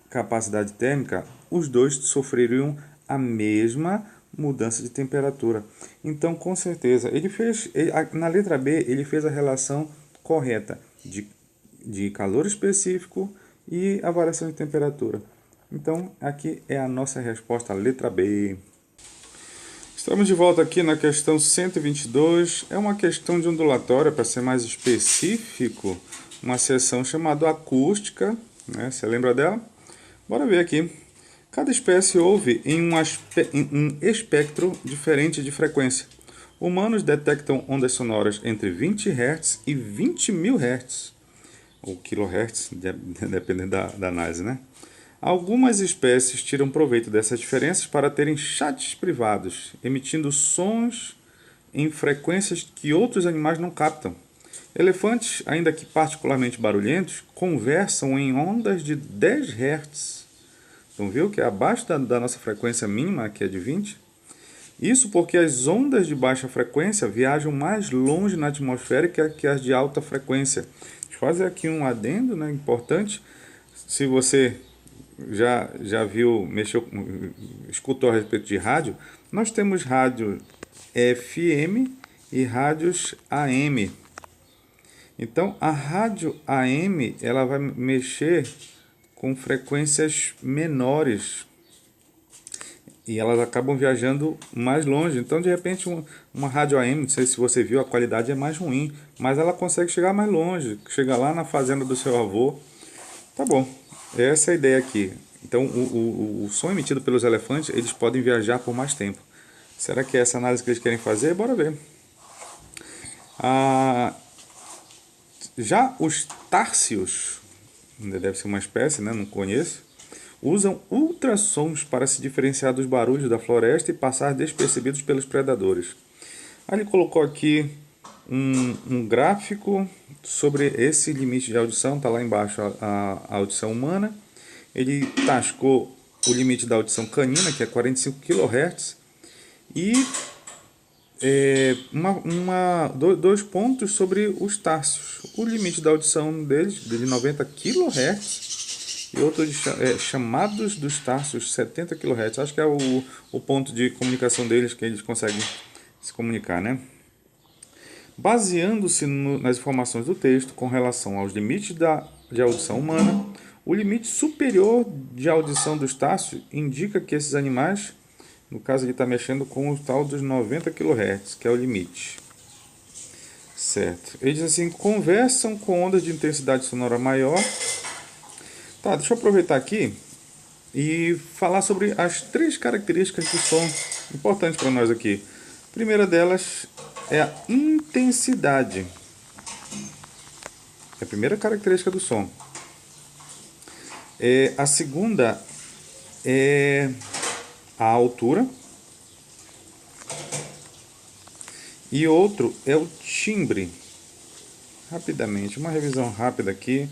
capacidade térmica, os dois sofreriam a mesma mudança de temperatura. Então, com certeza, na letra B, ele fez a relação correta de calor específico e a variação de temperatura. Então, aqui é a nossa resposta, a letra B. Estamos de volta aqui na questão 122. É uma questão de ondulatória, para ser mais específico, uma seção chamada acústica, né? Você lembra dela? Bora ver aqui. Cada espécie ouve em um espectro diferente de frequência. Humanos detectam ondas sonoras entre 20 Hz e 20.000 Hz, ou kHz, dependendo da análise, né? Algumas espécies tiram proveito dessas diferenças para terem chats privados, emitindo sons em frequências que outros animais não captam. Elefantes, ainda que particularmente barulhentos, conversam em ondas de 10 Hz. Então, viu que é abaixo da nossa frequência mínima, que é de 20? Isso porque as ondas de baixa frequência viajam mais longe na atmosfera que as de alta frequência. Deixa eu fazer aqui um adendo, né, importante. Se você já viu, escutou a respeito de rádio, nós temos rádio FM e rádios AM. Então, a rádio AM ela vai mexer com frequências menores e elas acabam viajando mais longe. Então, de repente, uma rádio AM, não sei se você viu, a qualidade é mais ruim, mas ela consegue chegar mais longe, chegar lá na fazenda do seu avô. Tá bom, essa é a ideia aqui. Então, o som emitido pelos elefantes, eles podem viajar por mais tempo. Será que é essa análise que eles querem fazer? Bora ver. Já os társios, deve ser uma espécie, né? Não conheço, usam ultrassons para se diferenciar dos barulhos da floresta e passar despercebidos pelos predadores. Aí ele colocou aqui um gráfico sobre esse limite de audição, está lá embaixo a audição humana, ele tascou o limite da audição canina, que é 45 kHz, e dois pontos sobre os társios. O limite da audição deles, de 90 kHz, e outro chamados dos társios 70 kHz. Acho que é o ponto de comunicação deles, que eles conseguem se comunicar, né? Baseando-se nas informações do texto com relação aos limites de audição humana, o limite superior de audição dos társios indica que esses animais, no caso ele está mexendo com o tal dos 90 kHz, que é o limite. Certo. Ele diz assim, conversam com ondas de intensidade sonora maior. Tá, deixa eu aproveitar aqui e falar sobre as 3 características do som importantes para nós aqui. A primeira delas é a intensidade. É a primeira característica do som. A segunda é a altura. E outro é o timbre. Rapidamente, uma revisão rápida aqui.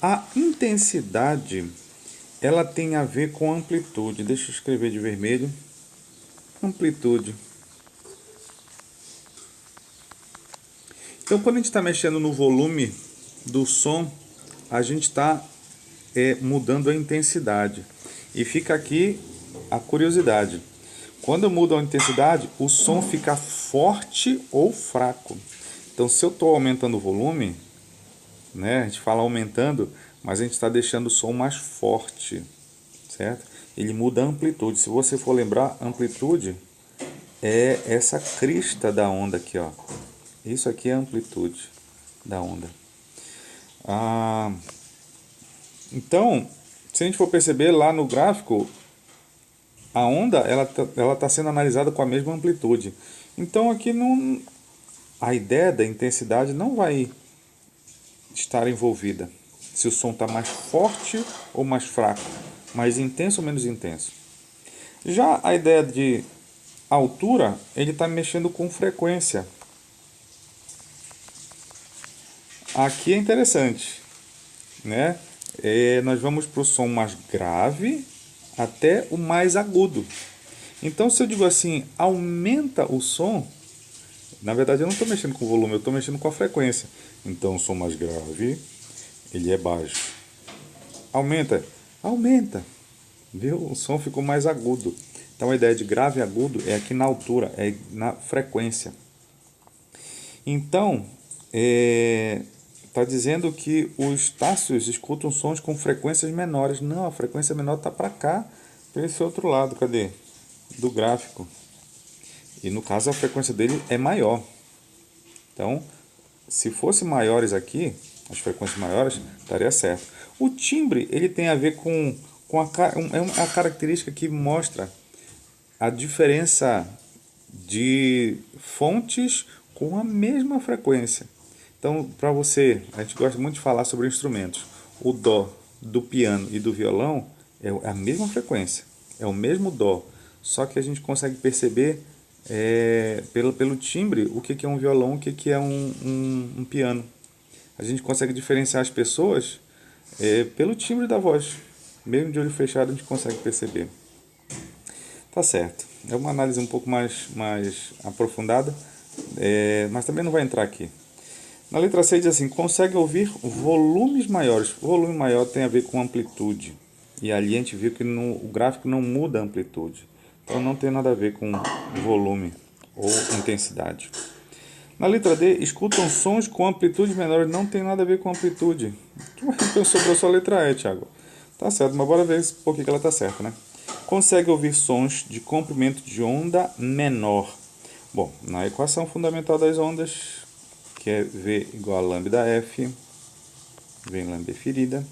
A intensidade, ela tem a ver com amplitude. Deixa eu escrever de vermelho. Amplitude. Então, quando a gente está mexendo no volume do som, a gente está mudando a intensidade. E fica aqui a curiosidade. Quando eu mudo a intensidade, o som fica forte ou fraco. Então, se eu estou aumentando o volume, né, a gente fala aumentando, mas a gente está deixando o som mais forte, certo? Ele muda a amplitude. Se você for lembrar, amplitude é essa crista da onda aqui, ó. Isso aqui é a amplitude da onda. Então, se a gente for perceber lá no gráfico, a onda ela tá sendo analisada com a mesma amplitude. Então aqui a ideia da intensidade não vai estar envolvida. Se o som está mais forte ou mais fraco, mais intenso ou menos intenso. Já a ideia de altura, ele está mexendo com frequência. Aqui é interessante, né? Nós vamos para o som mais grave até o mais agudo. Então, se eu digo assim, aumenta o som, na verdade eu não estou mexendo com o volume, eu estou mexendo com a frequência. Então, o som mais grave, ele é baixo. Aumenta, aumenta. Viu? O som ficou mais agudo. Então, a ideia de grave e agudo é aqui na altura, é na frequência. Então, está dizendo que os társios escutam sons com frequências menores. Não, a frequência menor está para cá, para esse outro lado. Cadê? Do gráfico. E no caso a frequência dele é maior. Então, se fosse maiores aqui, as frequências maiores, estaria certo. O timbre, ele tem a ver com a característica que mostra a diferença de fontes com a mesma frequência. Então, para você, a gente gosta muito de falar sobre instrumentos. O dó do piano e do violão é a mesma frequência, é o mesmo dó, só que a gente consegue perceber pelo timbre o que é um violão, o que é um piano. A gente consegue diferenciar as pessoas pelo timbre da voz. Mesmo de olho fechado a gente consegue perceber. Tá certo. É uma análise um pouco mais aprofundada, mas também não vai entrar aqui. Na letra C diz assim, consegue ouvir volumes maiores. O volume maior tem a ver com amplitude. E ali a gente viu que o gráfico não muda a amplitude. Então não tem nada a ver com volume ou intensidade. Na letra D, escutam sons com amplitude menores. Não tem nada a ver com amplitude. Então sobrou só a letra E, Thiago. Tá certo, mas bora ver por que ela tá certa, né? Consegue ouvir sons de comprimento de onda menor. Bom, na equação fundamental das ondas, que é V igual a lambda F, vem lambda ferida,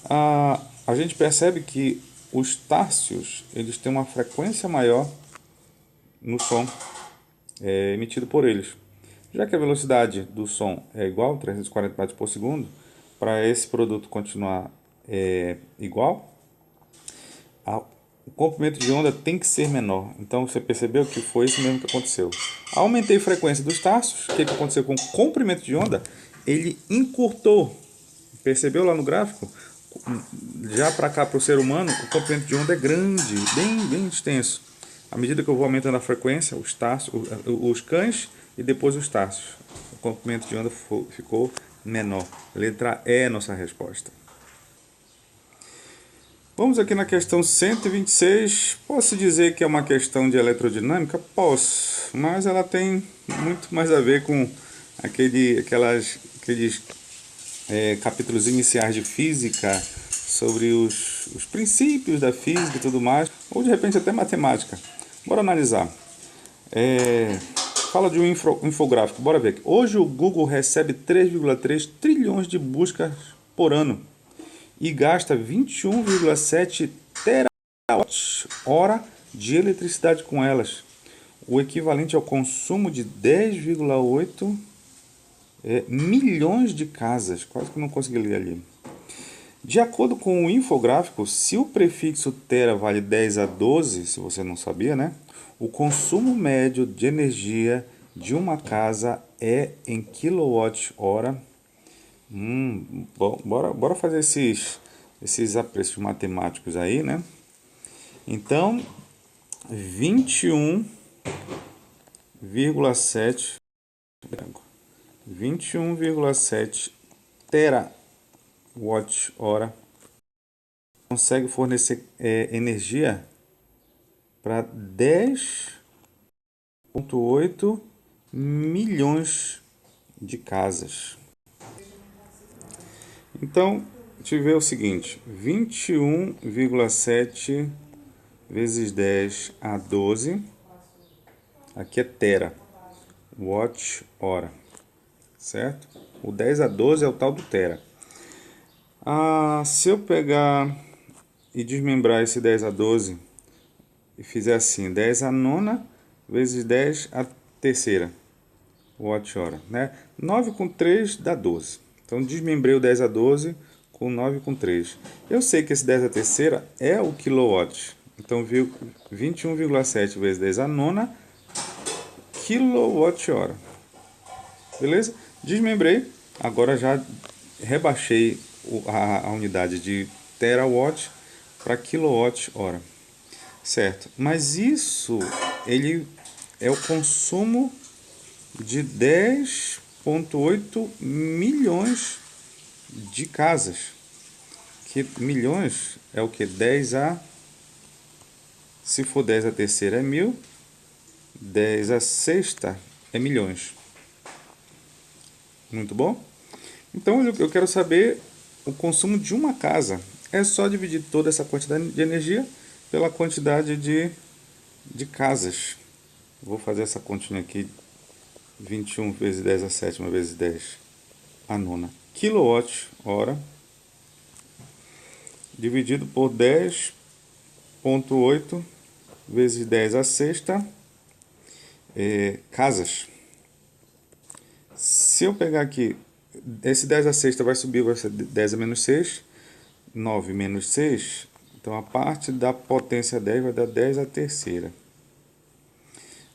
a gente percebe que os társios eles têm uma frequência maior no som emitido por eles. Já que a velocidade do som é igual, 340 metros por segundo, para esse produto continuar igual, o comprimento de onda tem que ser menor. Então você percebeu que foi isso mesmo que aconteceu. Aumentei a frequência dos társios. O que aconteceu com o comprimento de onda? Ele encurtou. Percebeu lá no gráfico? Já para cá, para o ser humano, o comprimento de onda é grande, bem extenso. À medida que eu vou aumentando a frequência, os cães e depois os tarsos, o comprimento de onda ficou menor. Letra E é a nossa resposta. Vamos aqui na questão 126. Posso dizer que é uma questão de elerodinâmica? Posso, mas ela tem muito mais a ver com aqueles capítulos iniciais de física, sobre os princípios da física e tudo mais, ou de repente até matemática. Bora analisar. Fala de um infográfico, bora ver aqui. Hoje o Google recebe 3,3 trilhões de buscas por ano e gasta 21,7 terawatt-hora de eletricidade com elas, o equivalente ao consumo de 10,8 milhões de casas. Quase que não consegui ler ali. De acordo com o infográfico, se o prefixo tera vale 10 a 12, se você não sabia, né? O consumo médio de energia de uma casa é em quilowatt-hora. Bora fazer esses apreços matemáticos aí, né? Então, 21,7 terawatt-hora consegue fornecer energia para 10,8 milhões de casas. Então, deixa eu ver o seguinte, 21,7 vezes 10 a 12, aqui é tera, watt-hora, certo? O 10 a 12 é o tal do tera. Se eu pegar e desmembrar esse 10 a 12 e fizer assim, 10 a nona vezes 10 a terceira, watt-hora, né? 9 com 3 dá 12. Então, desmembrei o 10 a 12 com 9 com 3. Eu sei que esse 10 a terceira é o quilowatt. Então, 21,7 vezes 10 a nona quilowatt-hora. Beleza? Desmembrei. Agora já rebaixei a unidade de terawatt para quilowatt-hora. Certo? Mas isso ele é o consumo de 10,8 milhões de casas. Que milhões é o que? 10 a... Se for 10 a terceira é 1000, 10 a sexta é milhões. Muito bom? Então eu quero saber o consumo de uma casa. É só dividir toda essa quantidade de energia pela quantidade de casas. Vou fazer essa continha aqui. 21 vezes 10 a sétima vezes 10 a nona quilowatt-hora dividido por 10,8 vezes 10 a sexta casas. Se eu pegar aqui, esse 10 a sexta vai subir, vai ser 10 a menos 6, 9 menos 6, então a parte da potência 10 vai dar 10 a terceira.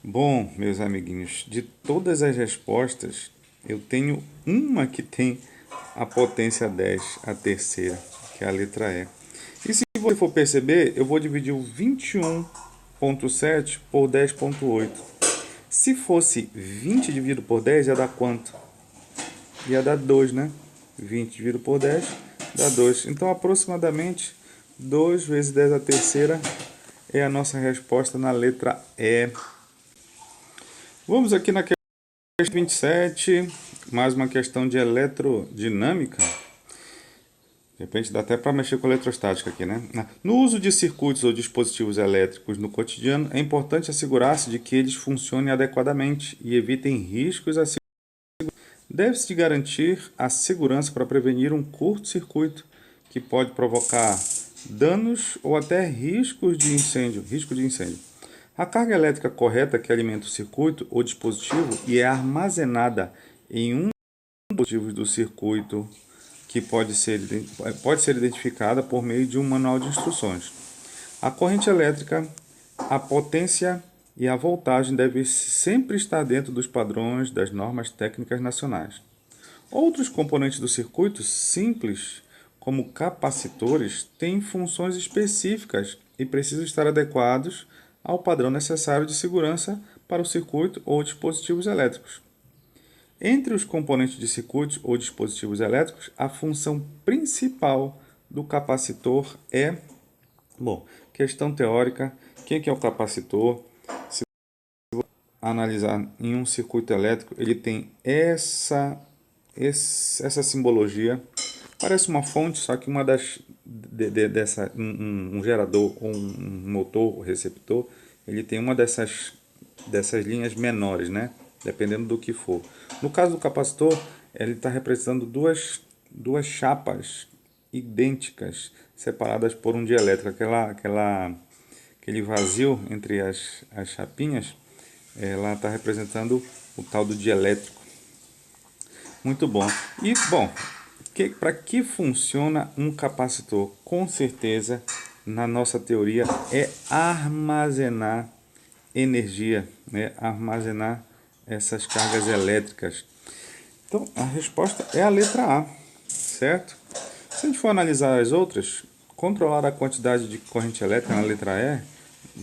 Bom, meus amiguinhos, de todas as respostas, eu tenho uma que tem a potência 10 a terceira, que é a letra E. E se você for perceber, eu vou dividir o 21,7 por 10,8. Se fosse 20 dividido por 10, ia dar quanto? Ia dar 2, né? 20 dividido por 10 dá 2. Então, aproximadamente 2 vezes 10 a terceira é a nossa resposta na letra E. Vamos aqui na questão 27, mais uma questão de eletrodinâmica. De repente dá até para mexer com a eletrostática aqui, né? No uso de circuitos ou dispositivos elétricos no cotidiano, é importante assegurar-se de que eles funcionem adequadamente e evitem riscos a segurança. Deve-se garantir a segurança para prevenir um curto-circuito que pode provocar danos ou até risco de incêndio. A carga elétrica correta que alimenta o circuito ou dispositivo e é armazenada em um dos dispositivos do circuito que pode ser identificada por meio de um manual de instruções. A corrente elétrica, a potência e a voltagem devem sempre estar dentro dos padrões das normas técnicas nacionais. Outros componentes do circuito simples como capacitores, têm funções específicas e precisam estar adequados ao padrão necessário de segurança para o circuito ou dispositivos elétricos. Entre os componentes de circuitos ou dispositivos elétricos, a função principal do capacitor é, questão teórica, quem que é o capacitor? Se analisar em um circuito elétrico, ele tem essa simbologia. Parece uma fonte, só que uma das um gerador ou um motor, receptor, ele tem uma dessas linhas menores, né? Dependendo do que for. No caso do capacitor, ele está representando duas chapas idênticas, separadas por um dielétrico. Aquele vazio entre as chapinhas, ela está representando o tal do dielétrico. Muito bom. E, bom, para que funciona um capacitor? Com certeza, na nossa teoria, é armazenar energia, né? Armazenar essas cargas elétricas. Então, a resposta é a letra A, certo? Se a gente for analisar as outras, controlar a quantidade de corrente elétrica na letra E,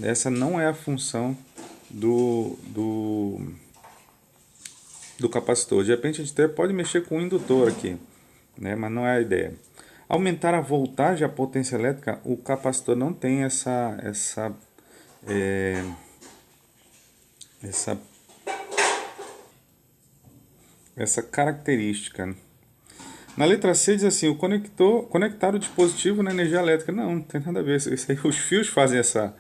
essa não é a função do capacitor. De repente, a gente até pode mexer com o indutor aqui, né? Mas não é a ideia. Aumentar a voltagem, a potência elétrica, o capacitor não tem essa característica. Na letra C diz assim, conectar o dispositivo na energia elétrica. Não tem nada a ver. Isso aí, os fios fazem essa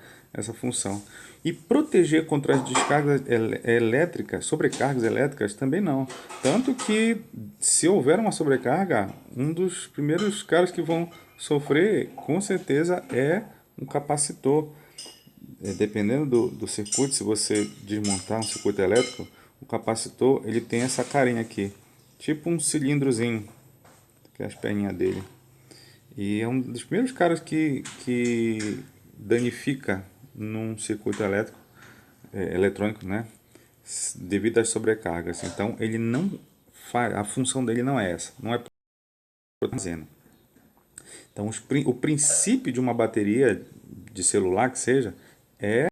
função. E proteger contra as descargas elétricas, sobrecargas elétricas, também não. Tanto que, se houver uma sobrecarga, um dos primeiros caras que vão sofrer, com certeza, é um capacitor. Dependendo do circuito, se você desmontar um circuito elétrico, o capacitor ele tem essa carinha aqui, tipo um cilindrozinho, que é as perninhas dele. E é um dos primeiros caras que danifica num circuito eletrônico, né? Devido às sobrecargas. Então ele não faz, a função dele não é essa, não é proteger. Então o princípio de uma bateria de celular que seja é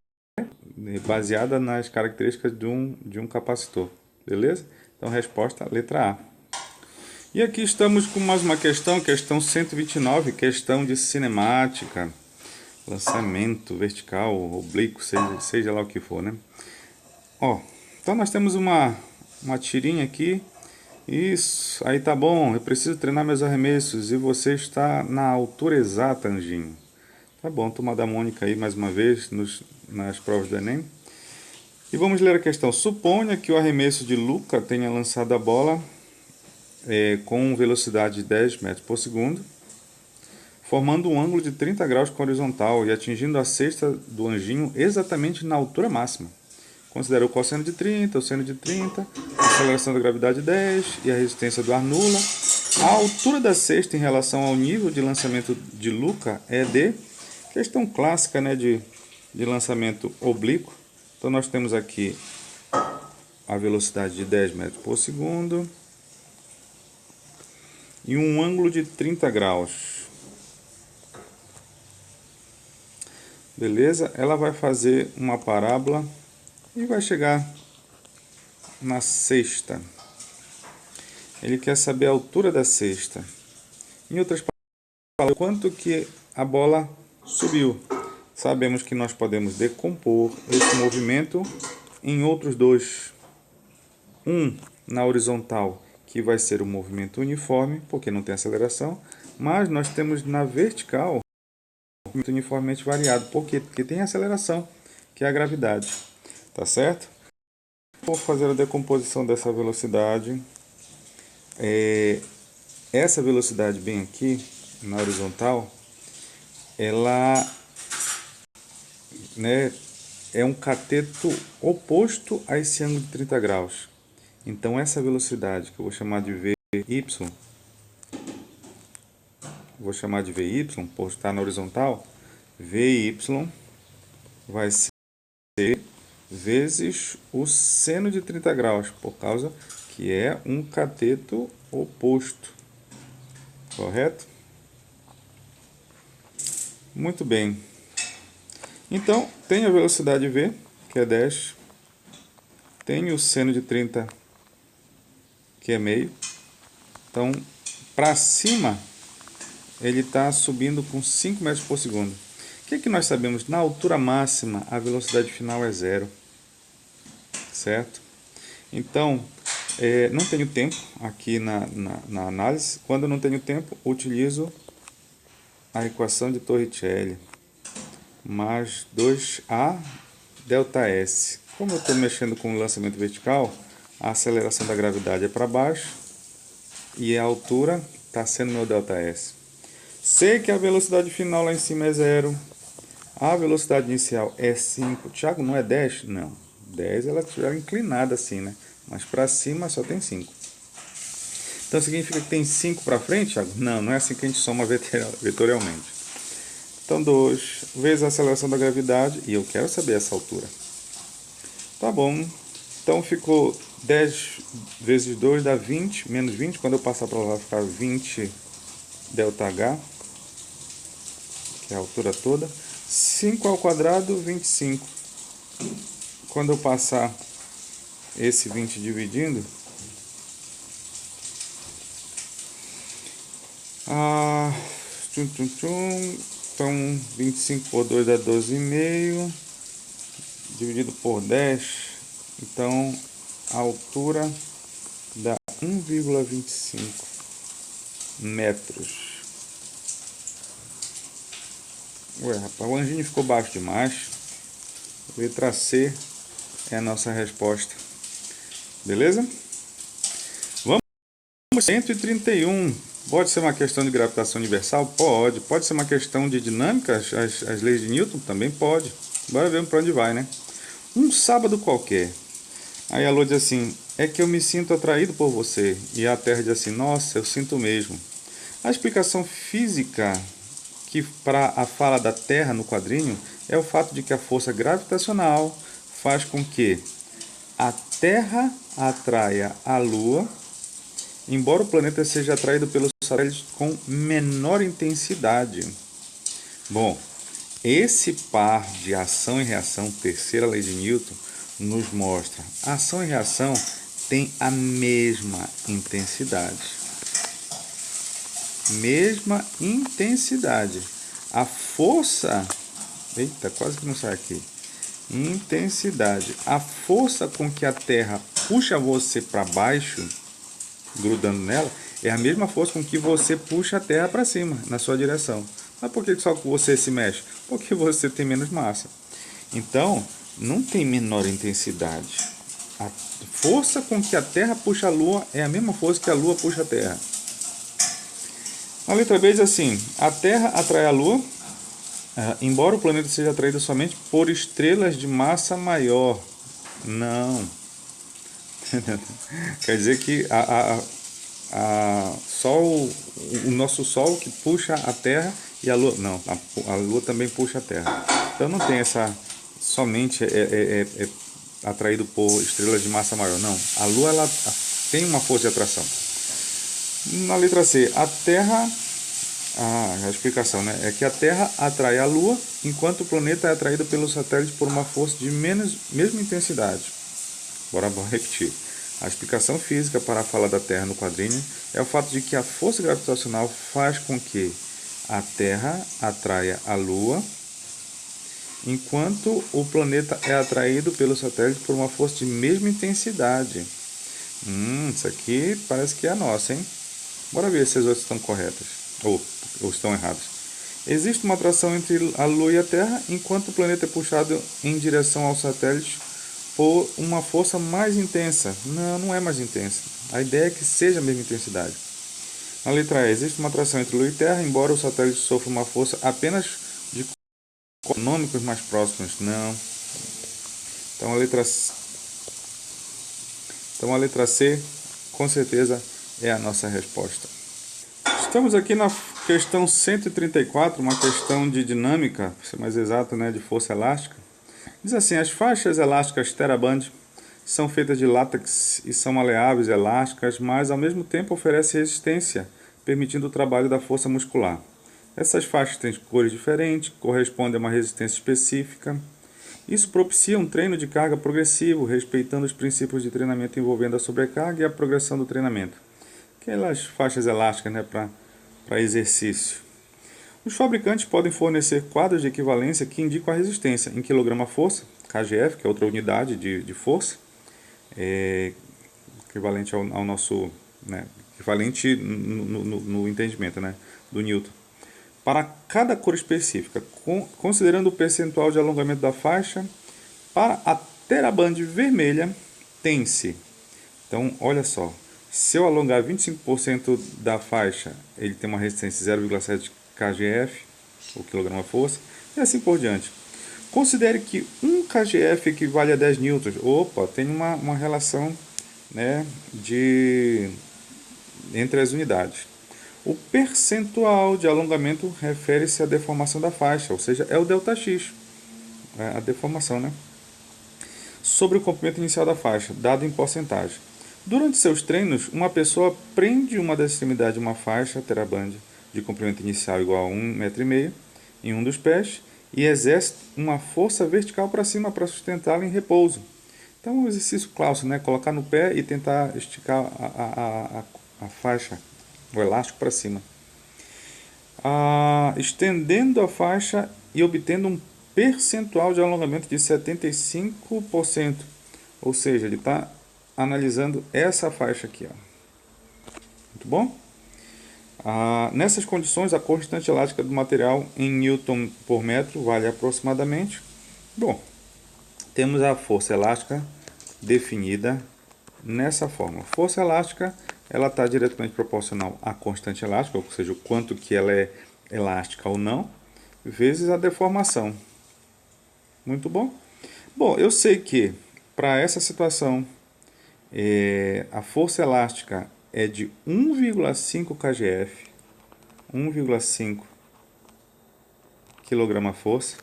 baseada nas características de um capacitor, beleza? Então resposta letra A. E aqui estamos com mais uma questão 129, questão de cinemática, lançamento vertical, oblíquo, seja lá o que for, né? Então nós temos uma tirinha aqui. Isso, aí tá bom, eu preciso treinar meus arremessos e você está na altura exata, Anjinho. Tá bom, turma da Mônica aí mais uma vez nas provas do Enem. E vamos ler a questão. Suponha que o arremesso de Luca tenha lançado a bola com velocidade de 10 metros por segundo, formando um ângulo de 30 graus com a horizontal e atingindo a cesta do Anjinho exatamente na altura máxima. Considera o cosseno de 30, o seno de 30, a aceleração da gravidade 10 e a resistência do ar nula. A altura da cesta em relação ao nível de lançamento de Luca é de... Questão clássica, né, de lançamento oblíquo. Então nós temos aqui a velocidade de 10 metros por segundo e um ângulo de 30 graus. Beleza? Ela vai fazer uma parábola e vai chegar na cesta. Ele quer saber a altura da cesta. Em outras palavras, quanto que a bola subiu. Sabemos que nós podemos decompor esse movimento em outros dois. Um na horizontal, que vai ser o movimento uniforme, porque não tem aceleração, mas nós temos na vertical o movimento uniformemente variado. Por quê? Porque tem aceleração, que é a gravidade. Tá certo? Vou fazer a decomposição dessa velocidade. Essa velocidade bem aqui, na horizontal, ela, né, é um cateto oposto a esse ângulo de 30 graus. Então essa velocidade, que eu vou chamar de VY, por estar na horizontal, VY vai ser vezes o seno de 30 graus, por causa que é um cateto oposto. Correto? Muito bem. Então, tem a velocidade v, que é 10. Tem o seno de 30, que é meio. Então, para cima, ele está subindo com 5 metros por segundo. O que nós sabemos? Na altura máxima, a velocidade final é zero. Certo? Então, não tenho tempo aqui na análise. Quando eu não tenho tempo, utilizo a equação de Torricelli mais 2a delta S. Como eu estou mexendo com o lançamento vertical, a aceleração da gravidade é para baixo e a altura está sendo meu delta S. Sei que a velocidade final lá em cima é zero. A velocidade inicial é 5. Tiago, não é 10? Não. 10 ela estiver inclinada assim, né? Mas para cima só tem 5. Então significa que tem 5 para frente, Tiago? Não, não é assim que a gente soma vetorialmente. Então 2 vezes a aceleração da gravidade, e eu quero saber essa altura. Tá bom. Então ficou 10 vezes 2 dá 20, menos 20. Quando eu passar para lá vai ficar 20 ΔH, que é a altura toda. 5 ao quadrado, 25. Quando eu passar esse 20 dividindo, então 25 por 2 dá 12,5, dividido por 10, então a altura dá 1,25 metros. Ué, rapaz, o anjinho ficou baixo demais. Letra C é a nossa resposta. Beleza? Vamos 131. Pode ser uma questão de gravitação universal? Pode. Pode ser uma questão de dinâmica? As leis de Newton? Também pode. Bora ver para onde vai, né? Um sábado qualquer. Aí a Lua diz assim: é que eu me sinto atraído por você. E a Terra diz assim: nossa, eu sinto mesmo. A explicação física que para a fala da Terra no quadrinho é o fato de que a força gravitacional faz com que a Terra atraia a Lua, embora o planeta seja atraído pelos satélites com menor intensidade. Bom, esse par de ação e reação, terceira lei de Newton, nos mostra que ação e reação têm a mesma intensidade. Mesma intensidade. A força... Eita, quase que não sai aqui. Intensidade. A força com que a Terra puxa você para baixo, grudando nela, é a mesma força com que você puxa a Terra para cima, na sua direção. Mas por que só você se mexe? Porque você tem menos massa. Então, não tem menor intensidade. A força com que a Terra puxa a Lua é a mesma força que a Lua puxa a Terra. A letra B diz assim: a Terra atrai a Lua, embora o planeta seja atraído somente por estrelas de massa maior. Não. Quer dizer que o nosso Sol que puxa a Terra e a Lua. Não, a Lua também puxa a Terra. Então não tem essa somente atraído por estrelas de massa maior. Não. A Lua ela tem uma força de atração. Na letra C, a Terra, a explicação, né, é que a Terra atrai a Lua, enquanto o planeta é atraído pelos satélites por uma força de mesma intensidade. Bora repetir. A explicação física para a fala da Terra no quadrinho é o fato de que a força gravitacional faz com que a Terra atraia a Lua, enquanto o planeta é atraído pelos satélites por uma força de mesma intensidade. Isso aqui parece que é a nossa, hein? Bora ver se as outras estão corretas ou estão erradas. Existe uma atração entre a Lua e a Terra, enquanto o planeta é puxado em direção aos satélites por uma força mais intensa. Não, não é mais intensa. A ideia é que seja a mesma intensidade. Na letra E, existe uma atração entre Lua e Terra, embora os satélites sofram uma força apenas de econômicos mais próximos. Não. Então a letra C, com certeza, é a nossa resposta. Estamos aqui na questão 134, uma questão de dinâmica, para ser mais exato, né, de força elástica. Diz assim: as faixas elásticas TheraBand são feitas de látex e são maleáveis, elásticas, mas ao mesmo tempo oferecem resistência, permitindo o trabalho da força muscular. Essas faixas têm cores diferentes, correspondem a uma resistência específica. Isso propicia um treino de carga progressivo, respeitando os princípios de treinamento envolvendo a sobrecarga e a progressão do treinamento. Aquelas faixas elásticas, né, para exercício. Os fabricantes podem fornecer quadros de equivalência que indicam a resistência em quilograma-força, KGF, que é outra unidade de força, equivalente ao nosso, né, equivalente no entendimento, né, do Newton. Para cada cor específica, considerando o percentual de alongamento da faixa, para a TheraBand vermelha, tem-se. Então, olha só, se eu alongar 25% da faixa, ele tem uma resistência 0,7 kgf, ou quilograma-força, e assim por diante. Considere que 1 kgf equivale a 10 newtons. Opa, tem uma relação, né, entre as unidades. O percentual de alongamento refere-se à deformação da faixa, ou seja, é o ΔX, a deformação, né? Sobre o comprimento inicial da faixa, dado em porcentagem. Durante seus treinos, uma pessoa prende uma das extremidades de uma faixa TheraBand de comprimento inicial igual a 1,5 m em um dos pés e exerce uma força vertical para cima para sustentá-la em repouso. Então, um exercício clássico, né? Colocar no pé e tentar esticar a faixa, o elástico para cima. Estendendo a faixa e obtendo um percentual de alongamento de 75%. Ou seja, ele está analisando essa faixa aqui. Ó. Muito bom? Nessas condições, a constante elástica do material em Newton por metro vale aproximadamente. Bom, temos a força elástica definida nessa forma. Força elástica, ela está diretamente proporcional à constante elástica, ou seja, o quanto que ela é elástica ou não, vezes a deformação. Muito bom? Bom, eu sei que para essa situação a força elástica é de 1,5 kgf, 1,5 kg-força.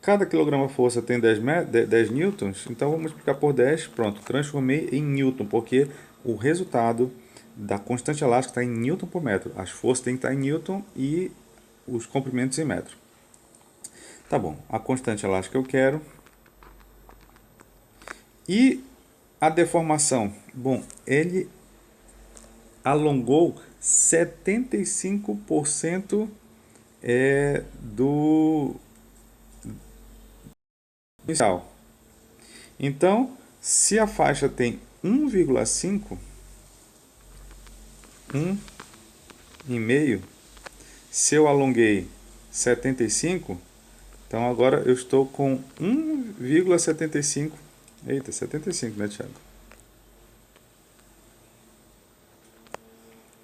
Cada quilograma-força tem 10 newtons, então vamos multiplicar por 10, pronto, transformei em newton, porque o resultado da constante elástica está em newton por metro. As forças têm que estar em newton e os comprimentos em metro. Tá bom, a constante elástica eu quero. E a deformação? Bom, ele alongou 75% do inicial. Então, se a faixa tem 1,5, 1,5, se eu alonguei 75, então agora eu estou com 1,75. Eita, 75, né, Thiago?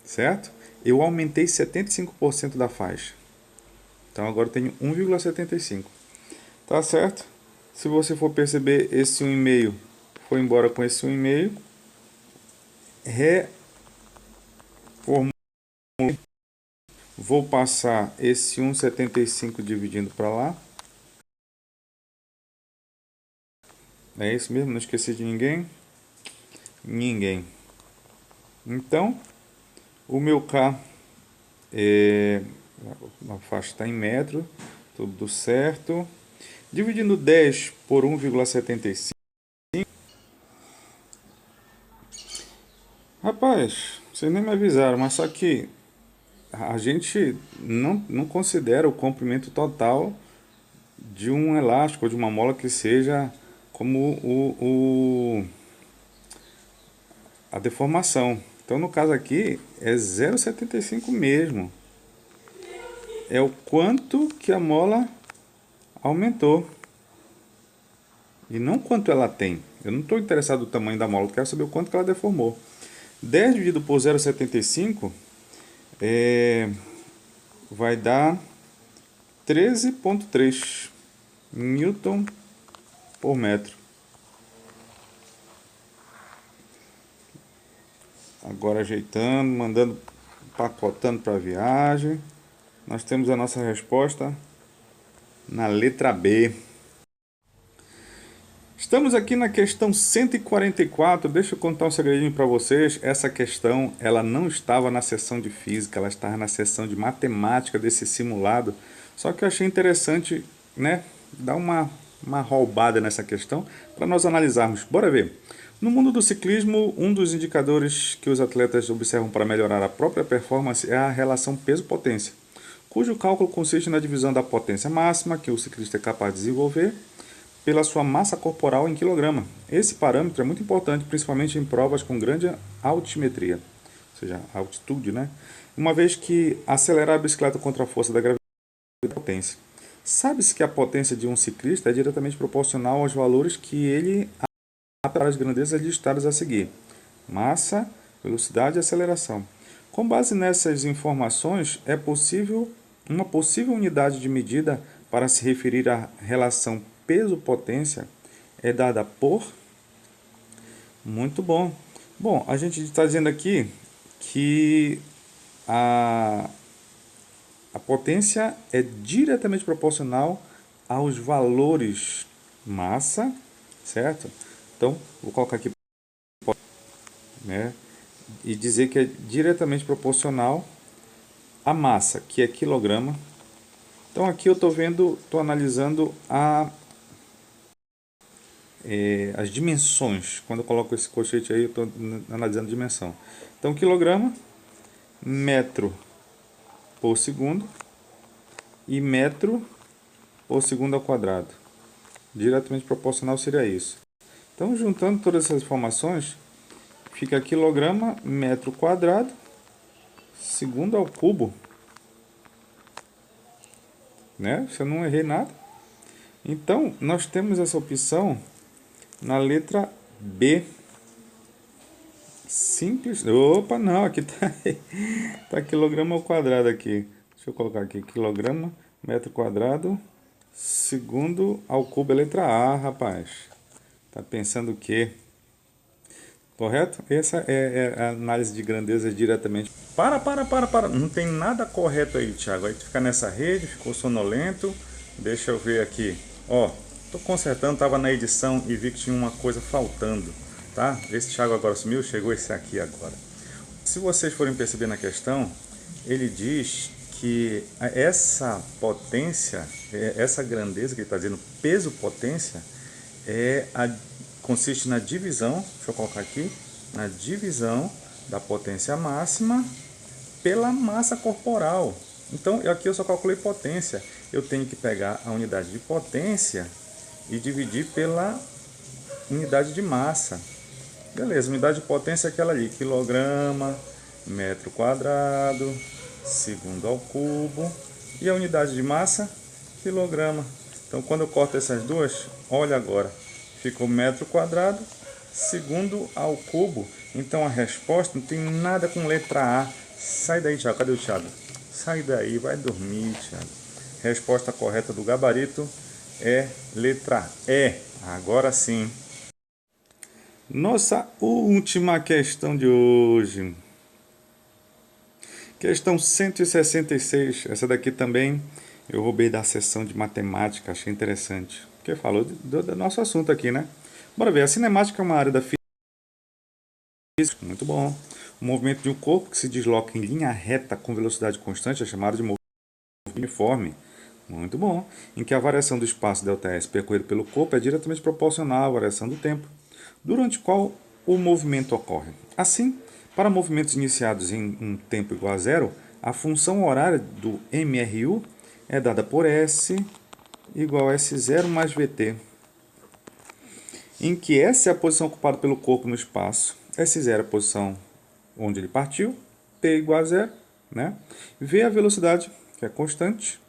Certo? Eu aumentei 75% da faixa. Então agora eu tenho 1,75. Tá certo? Se você for perceber, esse 1,5 foi embora com esse 1,5. Reformulei. Vou passar esse 1,75 dividindo para lá. É isso mesmo? Não esqueci de ninguém? Ninguém. Então, o meu K, a faixa está em metro, tudo certo. Dividindo 10 por 1,75. Rapaz, vocês nem me avisaram, mas só que a gente não considera o comprimento total de um elástico ou de uma mola que seja como a deformação. Então, no caso aqui, é 0,75 mesmo. É o quanto que a mola aumentou. E não quanto ela tem. Eu não estou interessado no tamanho da mola, eu quero saber o quanto que ela deformou. 10 dividido por 0,75 vai dar 13,3 Newton por metro. Agora ajeitando, mandando, pacotando para a viagem. Nós temos a nossa resposta na letra B. Estamos aqui na questão 144. Deixa eu contar um segredinho para vocês. Essa questão, ela não estava na seção de física, ela estava na seção de matemática desse simulado. Só que eu achei interessante, né, dar uma roubada nessa questão para nós analisarmos. Bora ver. No mundo do ciclismo, um dos indicadores que os atletas observam para melhorar a própria performance é a relação peso-potência, cujo cálculo consiste na divisão da potência máxima que o ciclista é capaz de desenvolver pela sua massa corporal em quilograma. Esse parâmetro é muito importante, principalmente em provas com grande altimetria, ou seja, altitude, né? Uma vez que acelerar a bicicleta contra a força da gravidade é potência. Sabe-se que a potência de um ciclista é diretamente proporcional aos valores que ele para as grandezas listadas a seguir: massa, velocidade e aceleração. Com base nessas informações, é possível uma possível unidade de medida para se referir à relação peso-potência é dada por... Muito bom. Bom, a gente está dizendo aqui que a, a potência é diretamente proporcional aos valores massa, certo? Então, vou colocar aqui, né, e dizer que é diretamente proporcional à massa, que é quilograma. Então aqui eu estou analisando as dimensões. Quando eu coloco esse colchete aí, eu estou analisando a dimensão. Então, quilograma, metro por segundo e metro por segundo ao quadrado. Diretamente proporcional seria isso. Então, juntando todas essas informações, fica quilograma, metro quadrado, segundo ao cubo. Né? Se eu não errei nada. Então, nós temos essa opção na letra B. Simples. Opa, não, aqui tá, tá quilograma ao quadrado aqui. Deixa eu colocar aqui, quilograma, metro quadrado, segundo ao cubo, é letra A, rapaz. Tá pensando o quê? Correto? Essa é a análise de grandeza diretamente. Para. Não tem nada correto aí, Thiago. Aí tu fica nessa rede, ficou sonolento. Deixa eu ver aqui. Ó, tô consertando, tava na edição e vi que tinha uma coisa faltando, tá? Esse Thiago agora sumiu, chegou esse aqui agora. Se vocês forem perceber na questão, ele diz que essa potência, essa grandeza que ele está dizendo, peso-potência, consiste na divisão, deixa eu colocar aqui, na divisão da potência máxima pela massa corporal. Então, aqui eu só calculei potência. Eu tenho que pegar a unidade de potência e dividir pela unidade de massa. Beleza, unidade de potência é aquela ali, quilograma, metro quadrado, segundo ao cubo. E a unidade de massa, quilograma. Então, quando eu corto essas duas, olha agora, ficou metro quadrado, segundo ao cubo. Então, a resposta não tem nada com letra A. Sai daí, Thiago. Cadê o Thiago? Sai daí, vai dormir, Thiago. Resposta correta do gabarito é letra E. Agora sim. Nossa última questão de hoje. Questão 166. Essa daqui também eu roubei da sessão de matemática, achei interessante. Porque falou do nosso assunto aqui, né? Bora ver. A cinemática é uma área da física. Muito bom. O movimento de um corpo que se desloca em linha reta com velocidade constante é chamado de movimento uniforme. Muito bom. Em que a variação do espaço ΔS percorrido pelo corpo é diretamente proporcional à variação do tempo, durante o qual o movimento ocorre. Assim, para movimentos iniciados em um tempo igual a zero, a função horária do MRU é dada por S igual a S0 mais VT, em que S é a posição ocupada pelo corpo no espaço, S0 é a posição onde ele partiu, T igual a zero, né? V é a velocidade, que é constante.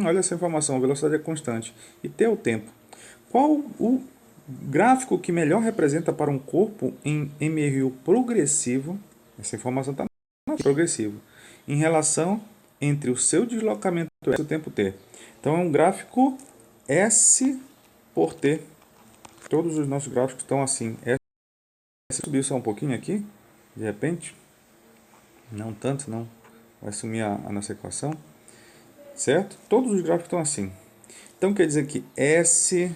Olha essa informação, a velocidade é constante. E T é o tempo. Qual o gráfico que melhor representa para um corpo em MRU progressivo? Essa informação está progressivo. Em relação entre o seu deslocamento S e o tempo T. Então é um gráfico S por T. Todos os nossos gráficos estão assim. S subiu só um pouquinho aqui, de repente. Não tanto, não. Vai sumir a nossa equação. Certo? Todos os gráficos estão assim. Então quer dizer que S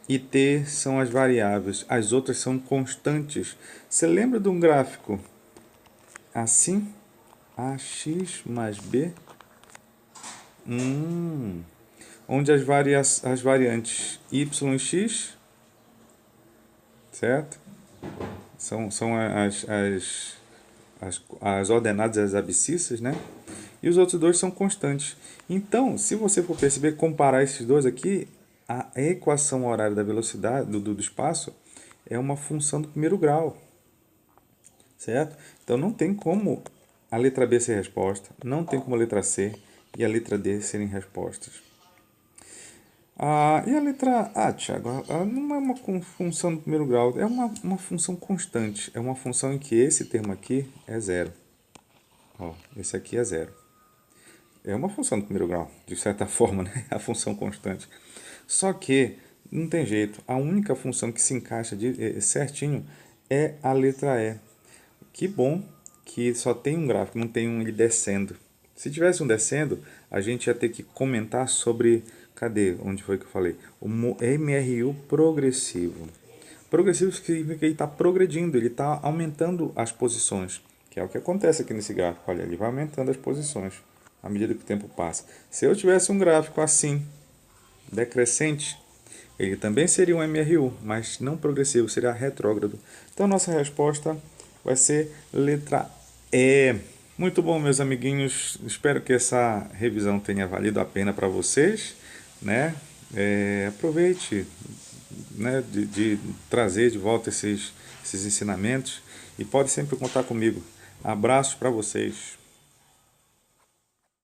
e t são as variáveis, as outras são constantes. Você lembra de um gráfico assim? Ax mais b, onde as variantes y e x, certo? São as ordenadas e as abscissas, né? E os outros dois são constantes. Então, se você for perceber, comparar esses dois aqui, a equação horária da velocidade do espaço é uma função do primeiro grau, certo? Então, não tem como a letra B ser resposta, não tem como a letra C e a letra D serem respostas. E a letra A, Thiago, não é uma função do primeiro grau, é uma função constante, é uma função em que esse termo aqui é zero. Ó, esse aqui é zero. É uma função do primeiro grau, de certa forma, né? A função constante. Só que não tem jeito, a única função que se encaixa certinho é a letra E. Que bom que só tem um gráfico, não tem um ele descendo. Se tivesse um descendo, a gente ia ter que comentar sobre... Cadê? Onde foi que eu falei? O MRU progressivo. Progressivo significa que ele está progredindo, ele está aumentando as posições, que é o que acontece aqui nesse gráfico. Olha, ele vai aumentando as posições à medida que o tempo passa. Se eu tivesse um gráfico assim, decrescente, ele também seria um MRU, mas não progressivo, seria retrógrado. Então, nossa resposta vai ser letra E. Muito bom, meus amiguinhos. Espero que essa revisão tenha valido a pena para vocês, né? Aproveite, né, de trazer de volta esses ensinamentos e pode sempre contar comigo. Abraços para vocês.